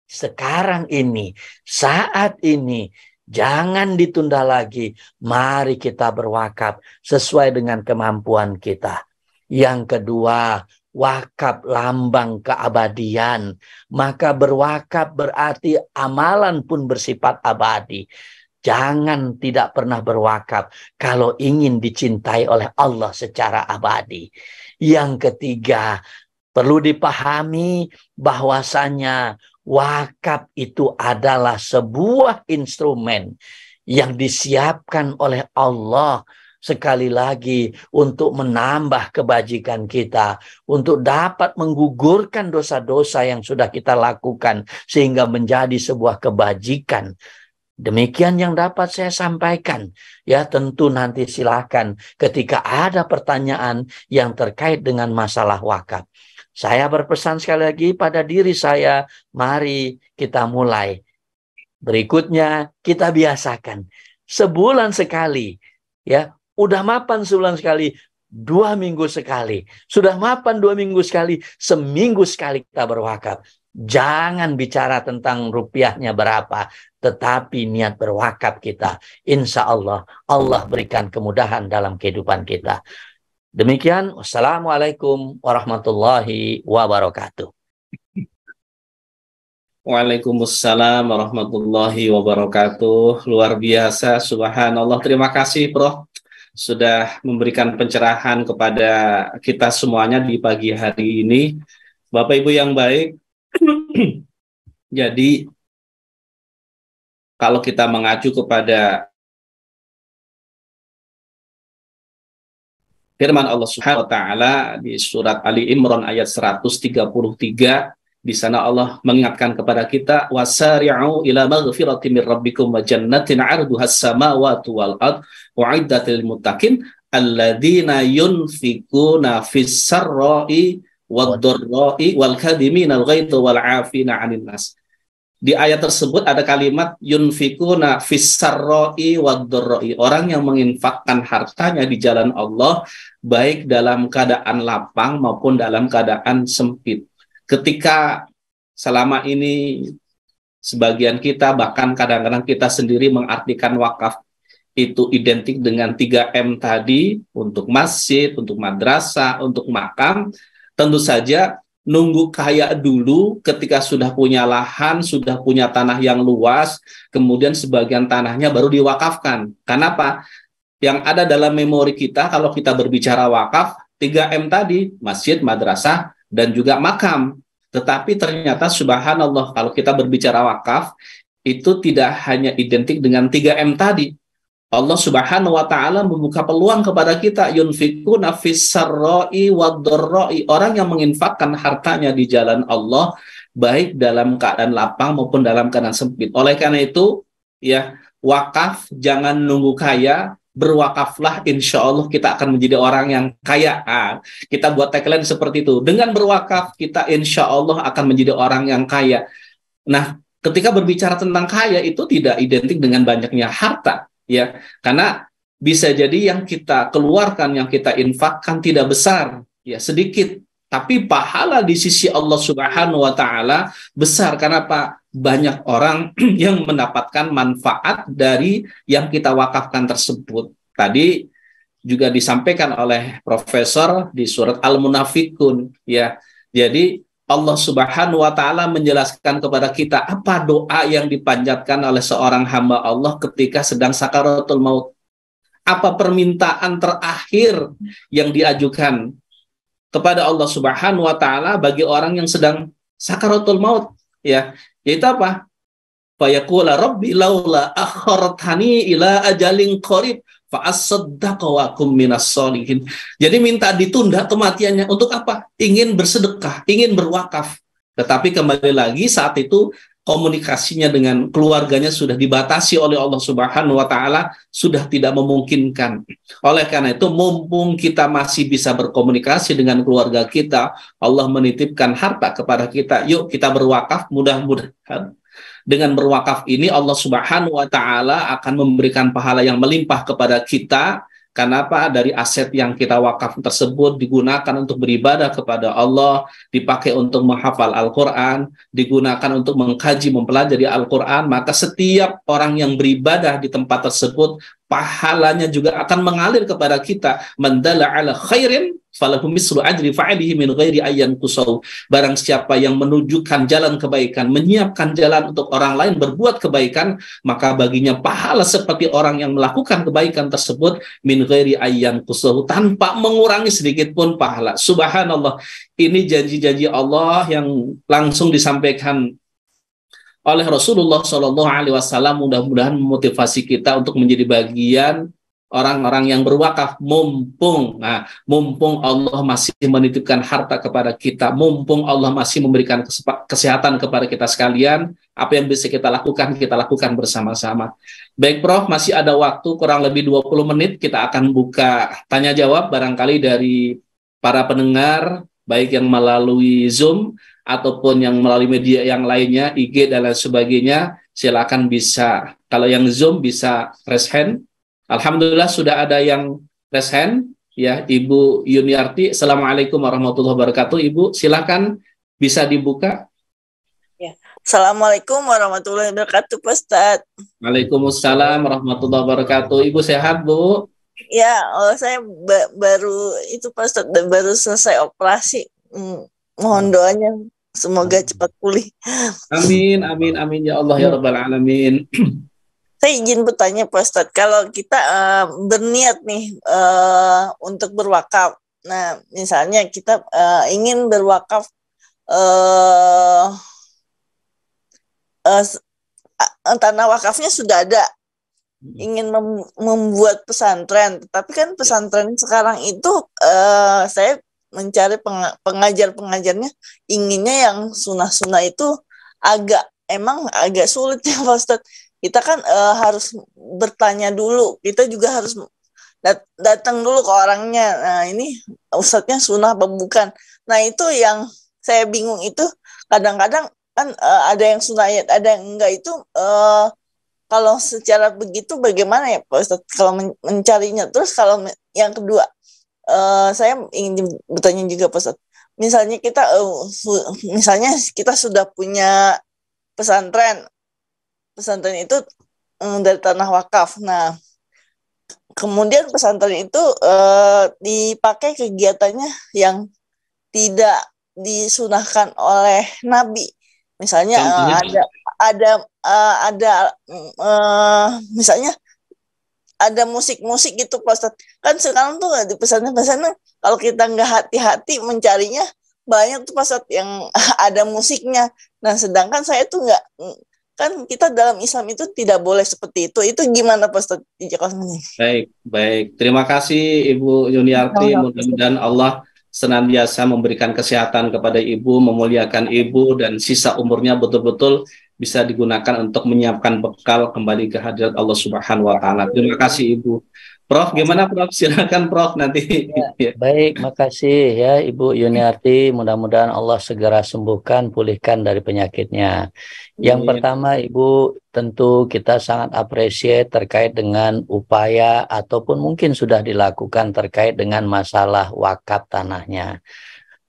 sekarang ini, saat ini, jangan ditunda lagi. Mari kita berwakaf sesuai dengan kemampuan kita. Yang kedua, wakaf lambang keabadian. Maka berwakaf berarti amalan pun bersifat abadi. Jangan tidak pernah berwakaf kalau ingin dicintai oleh Allah secara abadi. Yang ketiga, perlu dipahami bahwasanya wakaf itu adalah sebuah instrumen yang disiapkan oleh Allah sekali lagi untuk menambah kebajikan kita, untuk dapat menggugurkan dosa-dosa yang sudah kita lakukan sehingga menjadi sebuah kebajikan. Demikian yang dapat saya sampaikan. Ya, tentu nanti silakan ketika ada pertanyaan yang terkait dengan masalah wakaf. Saya berpesan sekali lagi pada diri saya, mari kita mulai. Berikutnya kita biasakan sebulan sekali, ya. Udah mapan sebulan sekali, 2 minggu sekali. Sudah mapan 2 minggu sekali, seminggu sekali kita berwakaf. Jangan bicara tentang rupiahnya berapa, tetapi niat berwakaf kita. Insya Allah, Allah berikan kemudahan dalam kehidupan kita. Demikian, wassalamualaikum warahmatullahi wabarakatuh.
Waalaikumsalam warahmatullahi wabarakatuh. Luar biasa, subhanallah. Terima kasih, Prof, sudah memberikan pencerahan kepada kita semuanya di pagi hari ini. Bapak Ibu yang baik, jadi kalau kita mengacu kepada firman Allah Subhanahu wa taala di surat Ali Imran ayat 133, di sana Allah mengingatkan kepada kita, wasari'u ila maghfiratin mir rabbikum wa jannatin 'arduhas samawati wal ard u'iddat lil muttaqin alladzina yunfikuna fis sarra'i wad dharra'i wal kadhimina al ghaidha wal 'afina 'anil nas. Di ayat tersebut ada kalimat yunfikuna fis sarra'i wad dharra'i, orang yang menginfakkan hartanya di jalan Allah baik dalam keadaan lapang maupun dalam keadaan sempit. Ketika selama ini sebagian kita, bahkan kadang-kadang kita sendiri mengartikan wakaf itu identik dengan 3M tadi, untuk masjid, untuk madrasah, untuk makam, tentu saja nunggu kaya dulu ketika sudah punya lahan, sudah punya tanah yang luas, kemudian sebagian tanahnya baru diwakafkan. Kenapa? Yang ada dalam memori kita kalau kita berbicara wakaf, 3M tadi, masjid, madrasah, dan juga makam. Tetapi ternyata subhanallah, kalau kita berbicara wakaf, itu tidak hanya identik dengan 3M tadi. Allah Subhanahu wa taala membuka peluang kepada kita, yunfikuna fis sarra'i wad dharra'i, orang yang menginfakkan hartanya di jalan Allah baik dalam keadaan lapang maupun dalam keadaan sempit. Oleh karena itu, ya, wakaf jangan nunggu kaya, berwakaflah, insya Allah kita akan menjadi orang yang kaya. Kita buat tagline seperti itu, dengan berwakaf kita insya Allah akan menjadi orang yang kaya. Nah, ketika berbicara tentang kaya itu tidak identik dengan banyaknya harta, ya, karena bisa jadi yang kita keluarkan, yang kita infakkan tidak besar, ya, sedikit, tapi pahala di sisi Allah Subhanahu wa taala besar. Karena apa? Banyak orang yang mendapatkan manfaat dari yang kita wakafkan tersebut. Tadi juga disampaikan oleh Profesor di surat Al-Munafikun, ya. Jadi Allah Subhanahu wa taala menjelaskan kepada kita apa doa yang dipanjatkan oleh seorang hamba Allah ketika sedang sakaratul maut. Apa permintaan terakhir yang diajukan kepada Allah Subhanahu wa taala bagi orang yang sedang sakaratul maut, ya, yaitu apa? Fayaqula rabbi laula akhartani ila ajalin qarib fa asaddaqa wa akum minas sholihin. Jadi minta ditunda kematiannya untuk apa? Ingin bersedekah, ingin berwakaf. Tetapi kembali lagi saat itu komunikasinya dengan keluarganya sudah dibatasi oleh Allah Subhanahu wa taala, sudah tidak memungkinkan. Oleh karena itu, mumpung kita masih bisa berkomunikasi dengan keluarga kita, Allah menitipkan harta kepada kita, yuk kita berwakaf. Mudah-mudahan dengan berwakaf ini Allah Subhanahu wa taala akan memberikan pahala yang melimpah kepada kita. Kenapa? Dari aset yang kita wakaf tersebut digunakan untuk beribadah kepada Allah, dipakai untuk menghafal Al-Quran, digunakan untuk mengkaji, mempelajari Al-Quran, maka setiap orang yang beribadah di tempat tersebut, pahalanya juga akan mengalir kepada kita. Man dalla ala khairin falahu mislu ajri fa'ilihi min ghairi ayyan kusau. Barang siapa yang menunjukkan jalan kebaikan, menyiapkan jalan untuk orang lain berbuat kebaikan, maka baginya pahala seperti orang yang melakukan kebaikan tersebut min ghairi ayyan kusau, tanpa mengurangi sedikit pun pahala. Subhanallah, ini janji-janji Allah yang langsung disampaikan oleh Rasulullah Shallallahu Alaihi Wasallam, mudah-mudahan memotivasi kita untuk menjadi bagian orang-orang yang berwakaf, mumpung Allah masih menitipkan harta kepada kita, mumpung Allah masih memberikan kesehatan kepada kita sekalian, apa yang bisa kita lakukan bersama-sama. Baik Prof, masih ada waktu kurang lebih 20 menit, kita akan buka tanya jawab barangkali dari para pendengar, baik yang melalui Zoom ataupun yang melalui media yang lainnya, IG dan lain sebagainya. Silakan bisa, kalau yang Zoom bisa raise hand. Alhamdulillah sudah ada yang raise hand, ya, Ibu Yuniarti. Assalamualaikum warahmatullahi wabarakatuh. Ibu, silakan bisa dibuka.
Ya. Assalamualaikum warahmatullahi wabarakatuh, Pak Ustadz.
Waalaikumsalam warahmatullahi wabarakatuh. Ibu sehat, Bu?
Ya, saya baru itu Pak Ustadz, baru selesai operasi. Mohon doanya semoga cepat pulih.
Amin, amin, amin ya Allah ya Rabbal Alamin.
Saya izin bertanya Pak Ustadz, kalau kita berniat nih untuk berwakaf, nah misalnya kita ingin berwakaf tanah wakafnya sudah ada, ingin membuat pesantren, tapi kan pesantren sekarang itu saya mencari pengajar-pengajarnya, inginnya yang sunah-sunah itu emang agak sulit ya Pak Ustadz. Kita kan harus bertanya dulu, kita juga harus datang dulu ke orangnya. Nah ini ustadznya sunnah apa bukan? Nah itu yang saya bingung itu, kadang-kadang kan ada yang sunnah ada yang enggak itu. Kalau secara begitu bagaimana ya Pak Ustadz kalau mencarinya? Terus kalau yang kedua, saya ingin bertanya juga Pak Ustadz, misalnya kita sudah punya pesantren itu dari tanah wakaf. Nah, kemudian pesantren itu dipakai kegiatannya yang tidak disunahkan oleh Nabi. Misalnya misalnya ada musik-musik gitu Pak Ustadz. Kan sekarang tuh di pesantren-pesantren kalau kita nggak hati-hati mencarinya, banyak tuh Pak Ustadz yang ada musiknya. Nah, sedangkan saya tuh nggak, kan kita dalam Islam itu tidak boleh seperti itu. Itu gimana Pak Ustadz?
Baik. Terima kasih Ibu Yuniarti. Mudah-mudahan Allah senantiasa memberikan kesehatan kepada Ibu, memuliakan Ibu, dan sisa umurnya betul-betul bisa digunakan untuk menyiapkan bekal kembali ke hadirat Allah Subhanahu wa Ta'ala. Terima kasih Ibu. Prof, gimana Prof? Silakan Prof nanti.
Ya, baik, makasih ya Ibu Yuniarti. Mudah-mudahan Allah segera sembuhkan, pulihkan dari penyakitnya. Yang pertama Ibu, tentu kita sangat appreciate terkait dengan upaya ataupun mungkin sudah dilakukan terkait dengan masalah wakaf tanahnya.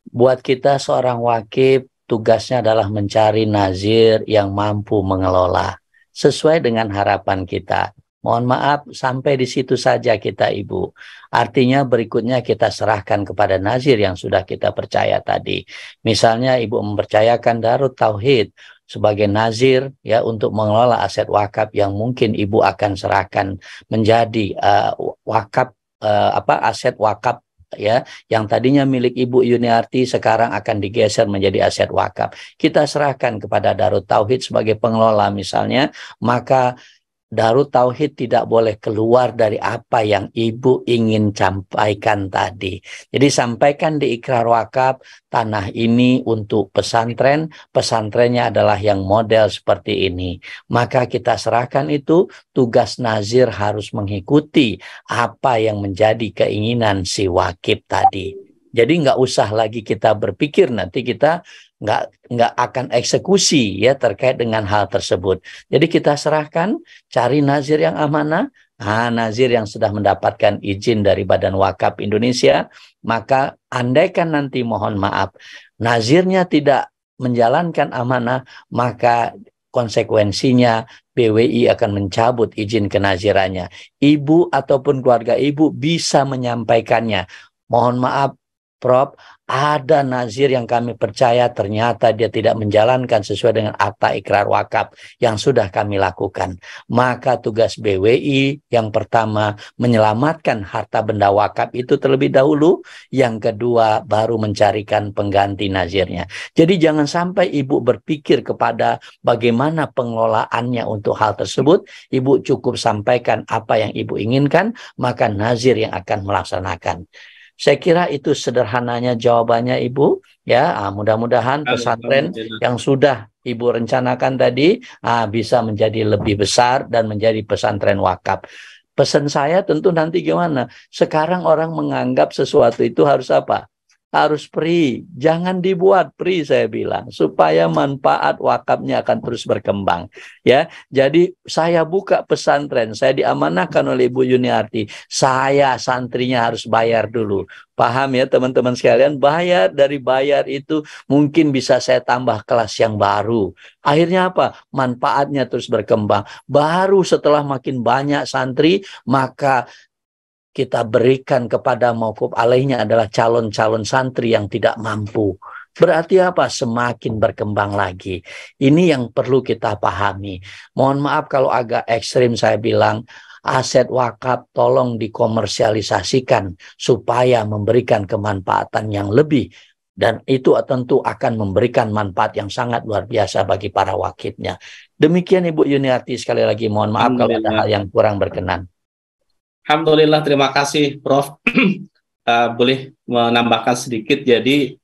Buat kita seorang wakif, tugasnya adalah mencari nazir yang mampu mengelola sesuai dengan harapan kita. Mohon maaf, sampai di situ saja kita Ibu. Artinya berikutnya kita serahkan kepada nazir yang sudah kita percaya tadi. Misalnya Ibu mempercayakan Darut Tauhid sebagai nazir ya untuk mengelola aset wakaf yang mungkin Ibu akan serahkan menjadi aset wakaf ya, yang tadinya milik Ibu Yuniarti sekarang akan digeser menjadi aset wakaf. Kita serahkan kepada Darut Tauhid sebagai pengelola misalnya, maka Darut Tauhid tidak boleh keluar dari apa yang Ibu ingin sampaikan tadi. Jadi sampaikan di ikrar wakaf, tanah ini untuk pesantren, pesantrennya adalah yang model seperti ini. Maka kita serahkan itu, tugas nazir harus mengikuti apa yang menjadi keinginan si wakif tadi. Jadi nggak usah lagi kita berpikir nanti kita nggak akan eksekusi ya terkait dengan hal tersebut. Jadi kita serahkan, cari nazir yang amanah, nazir yang sudah mendapatkan izin dari Badan Wakaf Indonesia, maka andaikan nanti mohon maaf nazirnya tidak menjalankan amanah, maka konsekuensinya BWI akan mencabut izin kenazirannya. Ibu ataupun keluarga Ibu bisa menyampaikannya. Mohon maaf, Prof, ada nazir yang kami percaya ternyata dia tidak menjalankan sesuai dengan akta ikrar wakaf yang sudah kami lakukan. Maka tugas BWI yang pertama menyelamatkan harta benda wakaf itu terlebih dahulu, yang kedua baru mencarikan pengganti nazirnya. Jadi jangan sampai Ibu berpikir kepada bagaimana pengelolaannya untuk hal tersebut. Ibu cukup sampaikan apa yang Ibu inginkan, maka nazir yang akan melaksanakan. Saya kira itu sederhananya jawabannya Ibu. Ya, mudah-mudahan pesantren yang sudah Ibu rencanakan tadi bisa menjadi lebih besar dan menjadi pesantren wakaf. Pesan saya tentu nanti gimana? Sekarang orang menganggap sesuatu itu harus apa? Harus free, jangan dibuat free, saya bilang, supaya manfaat wakafnya akan terus berkembang. Ya, jadi saya buka pesantren, saya diamanahkan oleh Ibu Yuniarti, saya santrinya harus bayar dulu. Paham ya teman-teman sekalian? Bayar, dari bayar itu mungkin bisa saya tambah kelas yang baru. Akhirnya apa? Manfaatnya terus berkembang. Baru setelah makin banyak santri, maka kita berikan kepada mauquf alaihnya adalah calon-calon santri yang tidak mampu. Berarti apa? Semakin berkembang lagi. Ini yang perlu kita pahami. Mohon maaf kalau agak ekstrim saya bilang, aset wakaf tolong dikomersialisasikan supaya memberikan kemanfaatan yang lebih. Dan itu tentu akan memberikan manfaat yang sangat luar biasa bagi para wakifnya. Demikian Ibu Yuniarti, sekali lagi mohon maaf kalau ada hal yang kurang berkenan.
Alhamdulillah, terima kasih Prof. Boleh menambahkan sedikit, jadi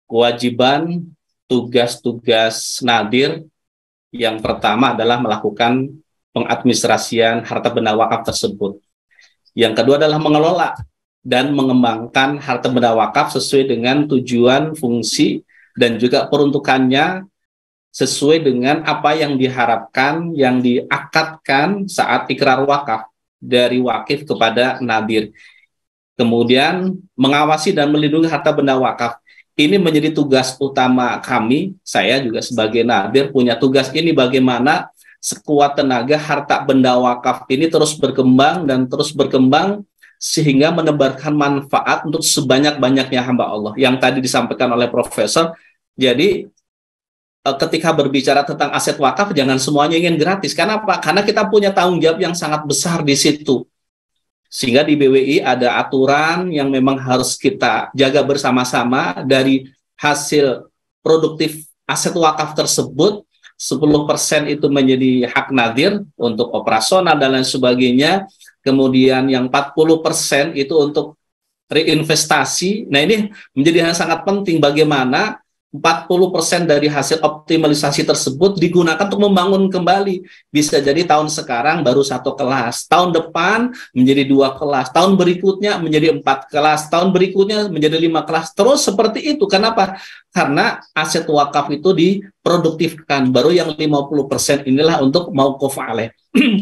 kewajiban tugas-tugas nadir yang pertama adalah melakukan pengadministrasian harta benda wakaf tersebut. Yang kedua adalah mengelola dan mengembangkan harta benda wakaf sesuai dengan tujuan, fungsi, dan juga peruntukannya sesuai dengan apa yang diharapkan, yang diakadkan saat ikrar wakaf dari wakif kepada nadir. Kemudian mengawasi dan melindungi harta benda wakaf. Ini menjadi tugas utama kami. Saya juga sebagai nadir punya tugas ini, bagaimana sekuat tenaga harta benda wakaf ini terus berkembang dan terus berkembang sehingga menebarkan manfaat untuk sebanyak-banyaknya hamba Allah. Yang tadi disampaikan oleh Profesor, jadi ketika berbicara tentang aset wakaf, jangan semuanya ingin gratis. Kenapa? Karena kita punya tanggung jawab yang sangat besar di situ. Sehingga di BWI ada aturan yang memang harus kita jaga bersama-sama. Dari hasil produktif aset wakaf tersebut, 10% itu menjadi hak nadir untuk operasional dan lain sebagainya. Kemudian yang 40% itu untuk reinvestasi. Nah, ini menjadi hal sangat penting, bagaimana 40% dari hasil optimalisasi tersebut digunakan untuk membangun kembali. Bisa jadi tahun sekarang baru 1 kelas, tahun depan menjadi 2 kelas, tahun berikutnya menjadi 4 kelas, tahun berikutnya menjadi 5 kelas, terus seperti itu. Kenapa? Karena aset wakaf itu diproduktifkan. Baru yang 50% inilah untuk mauquf alaih.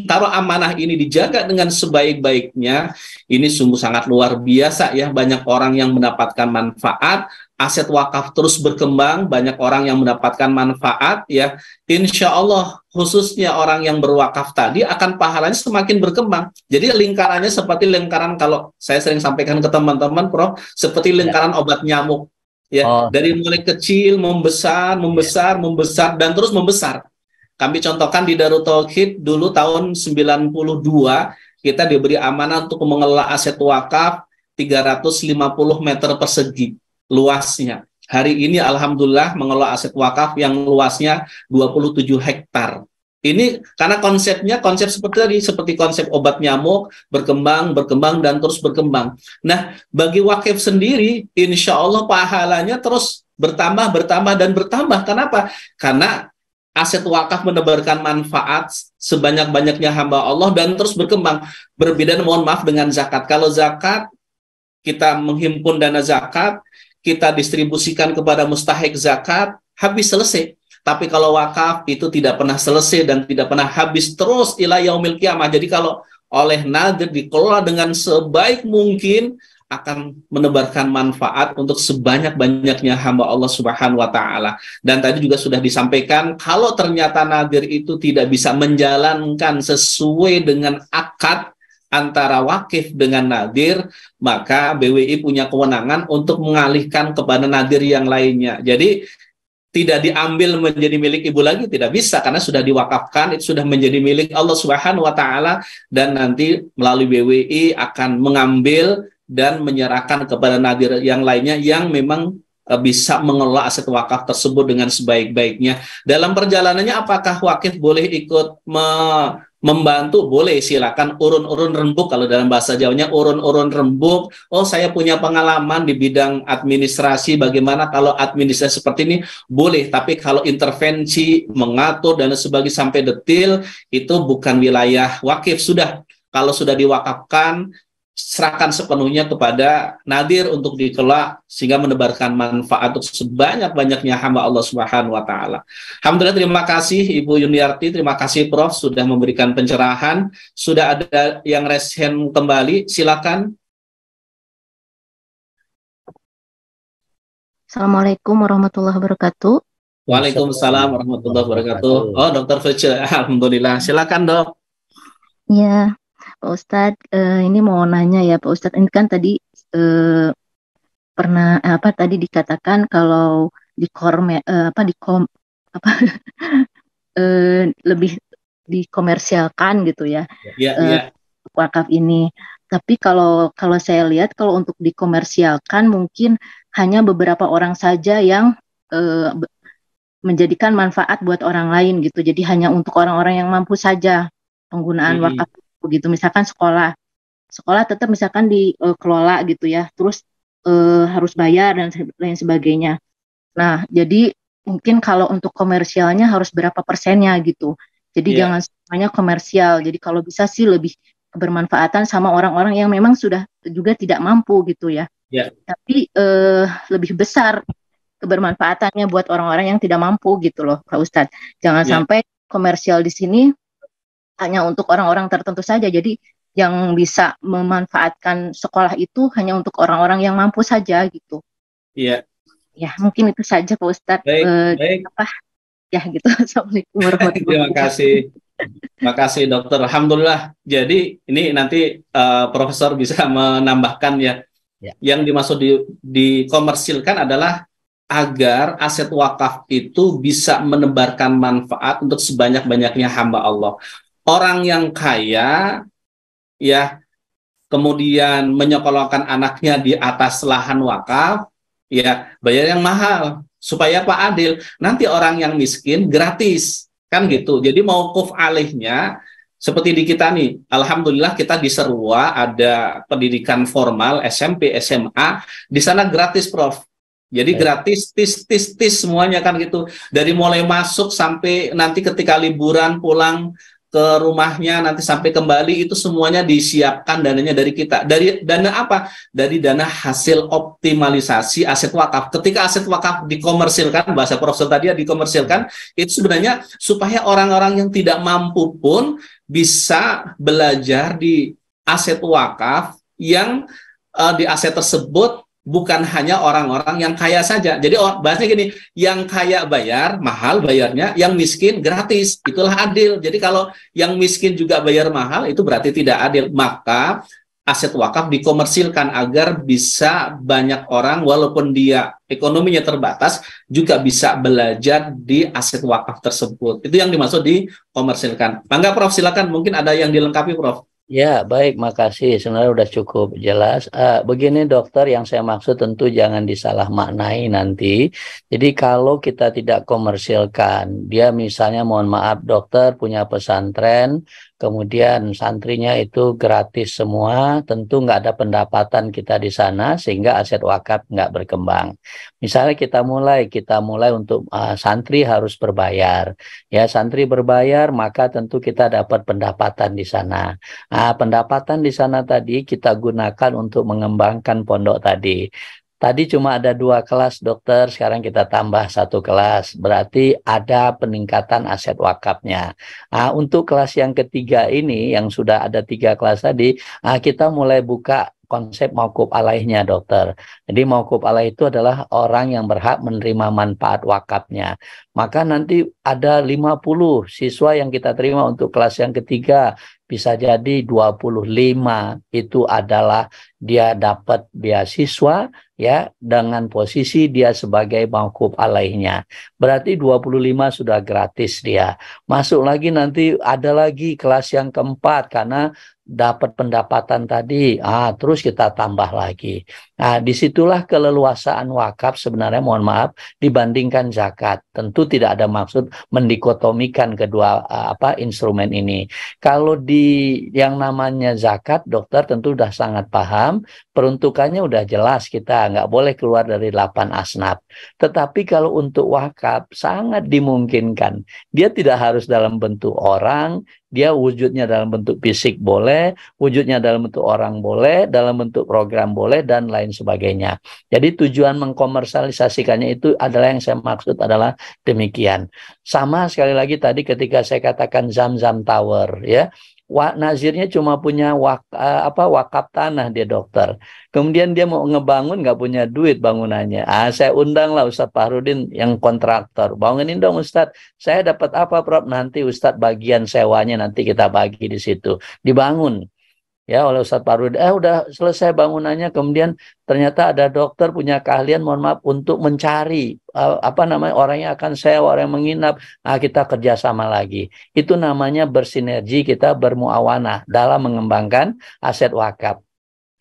Taruh amanah ini dijaga dengan sebaik-baiknya, ini sungguh sangat luar biasa ya. Banyak orang yang mendapatkan manfaat, aset wakaf terus berkembang, banyak orang yang mendapatkan manfaat ya. Insya Allah khususnya orang yang berwakaf tadi akan pahalanya semakin berkembang. Jadi lingkarannya seperti lingkaran, kalau saya sering sampaikan ke teman-teman Prof, seperti lingkaran obat nyamuk ya. Dari mulai kecil membesar, membesar, membesar dan terus membesar. Kami contohkan di Darut Tauhid dulu tahun 92 kita diberi amanah untuk mengelola aset wakaf 350 meter persegi luasnya. Hari ini alhamdulillah mengelola aset wakaf yang luasnya 27 hektar. Ini karena konsepnya konsep seperti tadi, seperti konsep obat nyamuk, berkembang, berkembang dan terus berkembang. Nah, bagi wakif sendiri insya Allah pahalanya terus bertambah, bertambah dan bertambah. Kenapa? Karena aset wakaf menebarkan manfaat sebanyak-banyaknya hamba Allah dan terus berkembang. Berbeda, mohon maaf, dengan zakat. Kalau zakat, kita menghimpun dana zakat, kita distribusikan kepada mustahik zakat, habis selesai. Tapi kalau wakaf itu tidak pernah selesai dan tidak pernah habis, terus ila yaumil qiyamah. Jadi kalau oleh nadir dikelola dengan sebaik mungkin, akan menebarkan manfaat untuk sebanyak-banyaknya hamba Allah Subhanahu wa Ta'ala. Dan tadi juga sudah disampaikan, kalau ternyata nadir itu tidak bisa menjalankan sesuai dengan akad antara wakif dengan nadir, maka BWI punya kewenangan untuk mengalihkan kepada nadir yang lainnya. Jadi tidak diambil menjadi milik ibu lagi, tidak bisa, karena sudah diwakafkan, itu sudah menjadi milik Allah Subhanahu wa Ta'ala, dan nanti melalui BWI akan mengambil dan menyerahkan kepada nadir yang lainnya yang memang bisa mengelola aset wakaf tersebut dengan sebaik-baiknya. Dalam perjalanannya, apakah wakif boleh ikut membantu? Boleh, silakan urun-urun rembuk, kalau dalam bahasa Jawanya urun-urun rembuk. Oh, saya punya pengalaman di bidang administrasi, bagaimana kalau administrasi seperti ini? Boleh, tapi kalau intervensi, mengatur dan sebagainya sampai detil, itu bukan wilayah wakif. Sudah, kalau sudah diwakafkan, serahkan sepenuhnya kepada nadir untuk dikelola sehingga menebarkan manfaat untuk sebanyak-banyaknya hamba Allah Subhanahu wa Ta'ala. Alhamdulillah, terima kasih Ibu Yuniarti, terima kasih Prof sudah memberikan pencerahan. Sudah ada yang raise hand kembali, silakan.
Assalamualaikum warahmatullahi wabarakatuh.
Waalaikumsalam warahmatullahi wabarakatuh. Oh, Dr. Fece, alhamdulillah. Silakan, Dok.
Ya, Pak Ustadz, ini mau nanya ya Pak Ustadz, ini kan tadi pernah tadi dikatakan kalau lebih dikomersialkan gitu ya, wakaf ini. Tapi kalau saya lihat, kalau untuk dikomersialkan mungkin hanya beberapa orang saja yang menjadikan manfaat buat orang lain gitu. Jadi hanya untuk orang-orang yang mampu saja penggunaan wakaf begitu. Misalkan sekolah tetap misalkan dikelola gitu ya, terus harus bayar dan lain sebagainya. Nah, jadi mungkin kalau untuk komersialnya harus berapa persennya gitu. Jadi jangan semuanya komersial. Jadi kalau bisa sih lebih bermanfaatan sama orang-orang yang memang sudah juga tidak mampu gitu ya. Tapi lebih besar kebermanfaatannya buat orang-orang yang tidak mampu gitu loh, Pak Ustadz. Jangan sampai komersial di sini hanya untuk orang-orang tertentu saja. Jadi yang bisa memanfaatkan sekolah itu hanya untuk orang-orang yang mampu saja gitu. Iya. Ya, mungkin itu saja Pak Ustadz.
Baik.
Ya gitu. Assalamualaikum warahmatullahi wabarakatuh.
Terima kasih Dokter. Alhamdulillah. Jadi ini nanti Profesor bisa menambahkan ya. Yang dimaksud dikomersilkan adalah agar aset wakaf itu bisa menebarkan manfaat untuk sebanyak-banyaknya hamba Allah. Orang yang kaya ya kemudian menyekolahkan anaknya di atas lahan wakaf, ya bayar yang mahal supaya Pak Adil. Nanti orang yang miskin gratis, kan gitu. Jadi mauquf alihnya seperti di kita nih, alhamdulillah kita di Serua ada pendidikan formal SMP, SMA, di sana gratis Prof. Jadi gratis, tis semuanya kan gitu. Dari mulai masuk sampai nanti ketika liburan pulang ke rumahnya, nanti sampai kembali, itu semuanya disiapkan dananya dari kita. Dari dana apa? Dari dana hasil optimalisasi aset wakaf. Ketika aset wakaf dikomersilkan, bahasa Profesor tadi ya, dikomersilkan, itu sebenarnya supaya orang-orang yang tidak mampu pun bisa belajar di aset wakaf yang di aset tersebut bukan hanya orang-orang yang kaya saja. Jadi bahasanya gini, yang kaya bayar, mahal bayarnya, yang miskin gratis. Itulah adil. Jadi kalau yang miskin juga bayar mahal, itu berarti tidak adil. Maka aset wakaf dikomersilkan agar bisa banyak orang, walaupun dia ekonominya terbatas, juga bisa belajar di aset wakaf tersebut. Itu yang dimaksud dikomersilkan. Mangga Prof, silakan. Mungkin ada yang dilengkapi Prof.
Ya, baik, makasih. Sebenarnya udah cukup jelas. Begini dokter, yang saya maksud tentu jangan disalah maknai nanti. Jadi kalau kita tidak komersilkan, dia misalnya mohon maaf dokter punya pesantren, kemudian santrinya itu gratis semua, tentu nggak ada pendapatan kita di sana sehingga aset wakaf nggak berkembang. Misalnya kita mulai untuk santri harus berbayar. Ya, santri berbayar maka tentu kita dapat pendapatan di sana. Pendapatan di sana tadi kita gunakan untuk mengembangkan pondok tadi. Tadi cuma ada 2 kelas dokter, sekarang kita tambah 1 kelas. Berarti ada peningkatan aset wakafnya. Untuk kelas yang ketiga ini, yang sudah ada 3 kelas tadi, kita mulai buka konsep mauquf alaihnya, dokter. Jadi mauquf alaih itu adalah orang yang berhak menerima manfaat wakafnya. Maka nanti ada 50 siswa yang kita terima untuk kelas yang ketiga, bisa jadi 25 itu adalah dia dapat beasiswa ya dengan posisi dia sebagai mauquf alaihnya. Berarti 25 sudah gratis dia. Masuk lagi nanti ada lagi kelas yang keempat karena dapat pendapatan tadi, terus kita tambah lagi. Nah, disitulah keleluasaan wakaf sebenarnya, mohon maaf, dibandingkan zakat. Tentu tidak ada maksud mendikotomikan kedua instrumen ini. Kalau di yang namanya zakat, dokter tentu sudah sangat paham, peruntukannya udah jelas, kita nggak boleh keluar dari 8 asnaf. Tetapi kalau untuk wakaf sangat dimungkinkan. Dia tidak harus dalam bentuk orang, dia wujudnya dalam bentuk fisik boleh, wujudnya dalam bentuk orang boleh, dalam bentuk program boleh, dan lain sebagainya. Jadi tujuan mengkomersialisasikannya itu adalah yang saya maksud adalah demikian. Sama sekali lagi tadi ketika saya katakan Zam-Zam Tower, ya. Nazirnya cuma punya wakaf tanah dia, dokter. Kemudian dia mau ngebangun nggak punya duit bangunannya. Saya undanglah Ustadz Fahrudin yang kontraktor. Bangunin dong Ustadz. Saya dapat apa Prof? Nanti Ustadz bagian sewanya nanti kita bagi di situ. Dibangun ya oleh Ustadz Fahrudin. Udah selesai bangunannya, kemudian ternyata ada dokter punya keahlian, mohon maaf, untuk mencari orang yang akan sewa, orang yang menginap. Kita kerjasama lagi. Itu namanya bersinergi, kita bermuawanah dalam mengembangkan aset wakaf.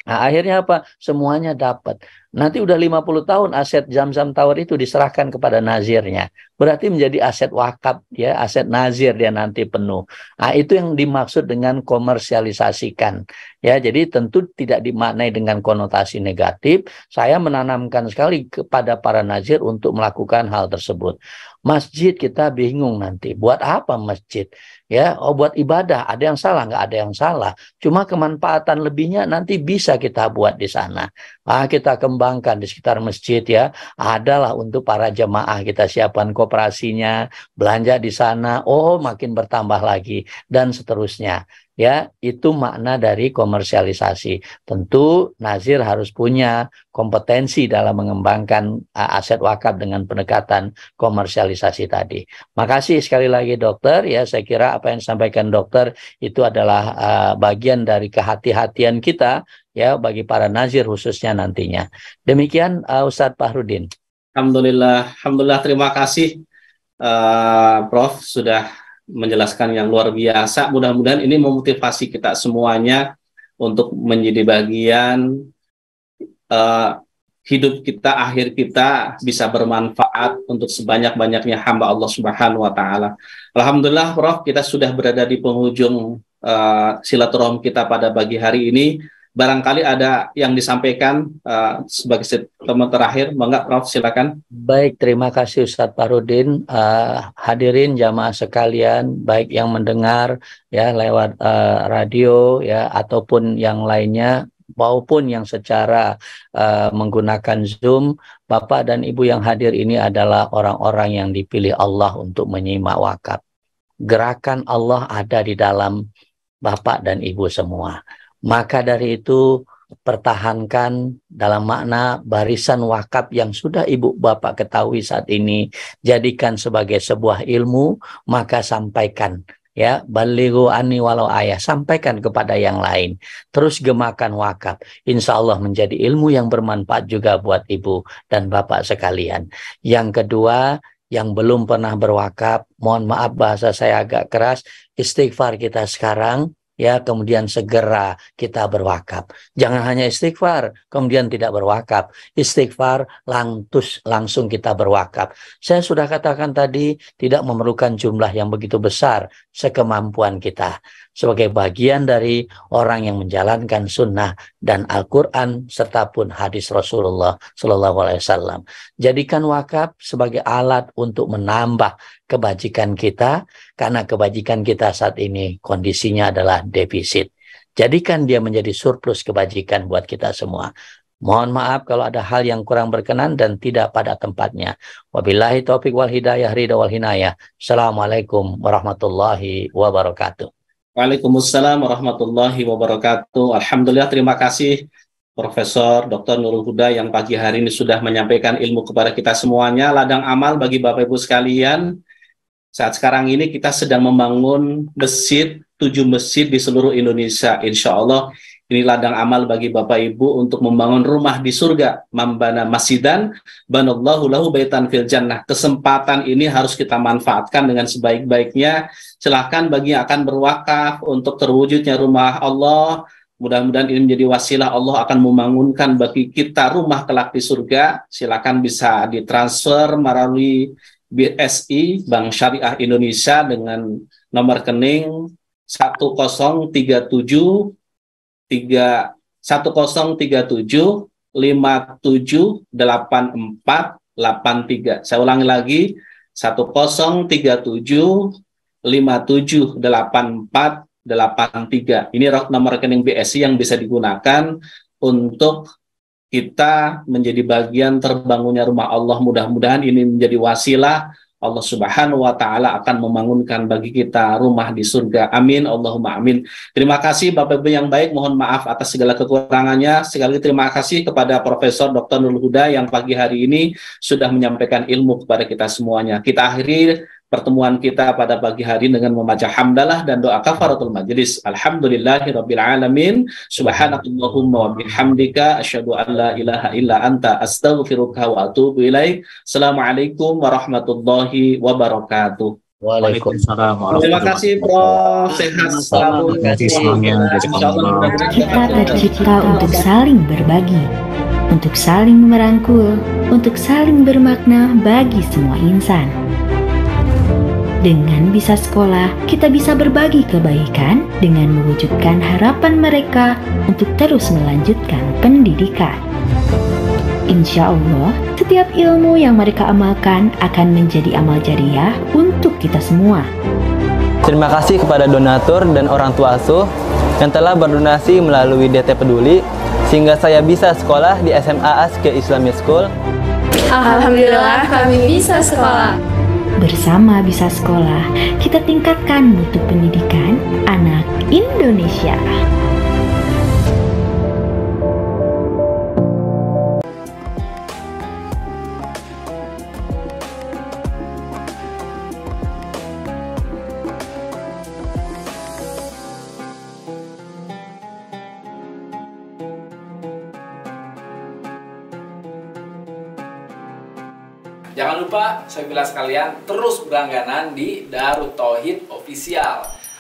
Akhirnya apa? Semuanya dapat. Nanti udah 50 tahun aset Zam-Zam Tower itu diserahkan kepada nazirnya. Berarti menjadi aset wakaf, ya, aset nazir dia nanti penuh. Itu yang dimaksud dengan komersialisasikan. Ya, jadi tentu tidak dimaknai dengan konotasi negatif. Saya menanamkan sekali kepada para nazir untuk melakukan hal tersebut. Masjid kita bingung nanti. Buat apa masjid? Ya, buat ibadah. Ada yang salah? Nggak ada yang salah. Cuma kemanfaatan lebihnya nanti bisa kita buat di sana. Kita kembangkan di sekitar masjid, ya. Adalah untuk para jemaah, kita siapkan koperasinya, belanja di sana. Makin bertambah lagi dan seterusnya. Ya, itu makna dari komersialisasi. Tentu nazir harus punya kompetensi dalam mengembangkan aset wakaf dengan pendekatan komersialisasi tadi. Makasih sekali lagi dokter. Ya, saya kira apa yang disampaikan dokter itu adalah bagian dari kehati-hatian kita, ya, bagi para nazir khususnya nantinya. Demikian Ustadz Fahrudin.
Alhamdulillah, terima kasih Prof sudah menjelaskan yang luar biasa. Mudah-mudahan ini memotivasi kita semuanya untuk menjadi bagian hidup kita, akhir kita bisa bermanfaat untuk sebanyak-banyaknya hamba Allah Subhanahu wa Ta'ala. Alhamdulillah, Prof, kita sudah berada di penghujung silaturahmi kita pada pagi hari ini. Barangkali ada yang disampaikan sebagai statement terakhir, monggo Prof, silakan.
Baik, terima kasih Ustadz Fahrudin. Hadirin jamaah sekalian, baik yang mendengar ya lewat radio ya ataupun yang lainnya, maupun yang secara menggunakan Zoom, Bapak dan Ibu yang hadir ini adalah orang-orang yang dipilih Allah untuk menyimak wakaf. Gerakan Allah ada di dalam Bapak dan Ibu semua. Maka dari itu pertahankan dalam makna barisan wakaf yang sudah Ibu Bapak ketahui saat ini, jadikan sebagai sebuah ilmu, maka sampaikan. Ya, balighu anni walau ayah, sampaikan kepada yang lain. Terus gemakan wakaf. Insya Allah menjadi ilmu yang bermanfaat juga buat Ibu dan Bapak sekalian. Yang kedua, yang belum pernah berwakaf, mohon maaf bahasa saya agak keras, istighfar kita sekarang. Ya, kemudian segera kita berwakaf. Jangan hanya istighfar, kemudian tidak berwakaf. Istighfar, langsung kita berwakaf. Saya sudah katakan tadi, tidak memerlukan jumlah yang begitu besar, sekemampuan kita. Sebagai bagian dari orang yang menjalankan sunnah dan Al-Quran, serta pun hadis Rasulullah SAW. Jadikan wakaf sebagai alat untuk menambah kebajikan kita, karena kebajikan kita saat ini kondisinya adalah defisit. Jadikan dia menjadi surplus kebajikan buat kita semua. Mohon maaf kalau ada hal yang kurang berkenan dan tidak pada tempatnya. Wabillahi taufiq wal hidayah, ridha wal hinayah. Assalamualaikum warahmatullahi wabarakatuh.
Waalaikumsalam warahmatullahi wabarakatuh. Alhamdulillah, terima kasih Profesor Dr. Nurul Huda yang pagi hari ini sudah menyampaikan ilmu kepada kita semuanya. Ladang amal bagi Bapak Ibu sekalian, saat sekarang ini kita sedang membangun masjid, 7 masjid di seluruh Indonesia. Insya Allah ini ladang amal bagi Bapak Ibu untuk membangun rumah di surga. Mambana masjidan, banallahu lahu baitan fil jannah. Kesempatan ini harus kita manfaatkan dengan sebaik-baiknya. Silakan bagi yang akan berwakaf untuk terwujudnya rumah Allah. Mudah-mudahan ini menjadi wasilah Allah akan membangunkan bagi kita rumah kelak di surga. Silakan bisa ditransfer melalui BSI, Bank Syariah Indonesia, dengan nomor rekening 103757578483. Saya ulangi lagi, 1037578483. Ini nomor rekening BSI yang bisa digunakan untuk kita menjadi bagian terbangunnya rumah Allah. Mudah-mudahan ini menjadi wasilah Allah Subhanahu wa Ta'ala akan membangunkan bagi kita rumah di surga. Amin, Allahumma amin. Terima kasih Bapak Ibu yang baik, mohon maaf atas segala kekurangannya. Sekali lagi terima kasih kepada Profesor Dr. Nurul Huda yang pagi hari ini sudah menyampaikan ilmu kepada kita semuanya. Kita akhiri pertemuan kita pada pagi hari dengan membaca hamdalah dan doa kafaratul majelis. Alhamdulillahirabbil alamin. Subhanakallahumma wa bihamdika asyhadu an la ilaha illa anta astaghfiruka wa atubu ilaik. Assalamualaikum warahmatullahi wabarakatuh.
Waalaikumsalam.
Terima kasih Prof. Sehat selalu.
Kita tercipta untuk saling berbagi, untuk saling merangkul, untuk saling bermakna bagi semua insan. Dengan bisa sekolah, kita bisa berbagi kebaikan dengan mewujudkan harapan mereka untuk terus melanjutkan pendidikan. Insya Allah, setiap ilmu yang mereka amalkan akan menjadi amal jariah untuk kita semua.
Terima kasih kepada donatur dan orang tua asuh yang telah berdonasi melalui DT Peduli, sehingga saya bisa sekolah di SMA Aske Islamic School.
Alhamdulillah kami bisa sekolah.
Bersama Bisa Sekolah, kita tingkatkan mutu pendidikan anak Indonesia.
Jangan lupa, saya bilang sekalian, terus berlangganan di Darut Tauhid Official.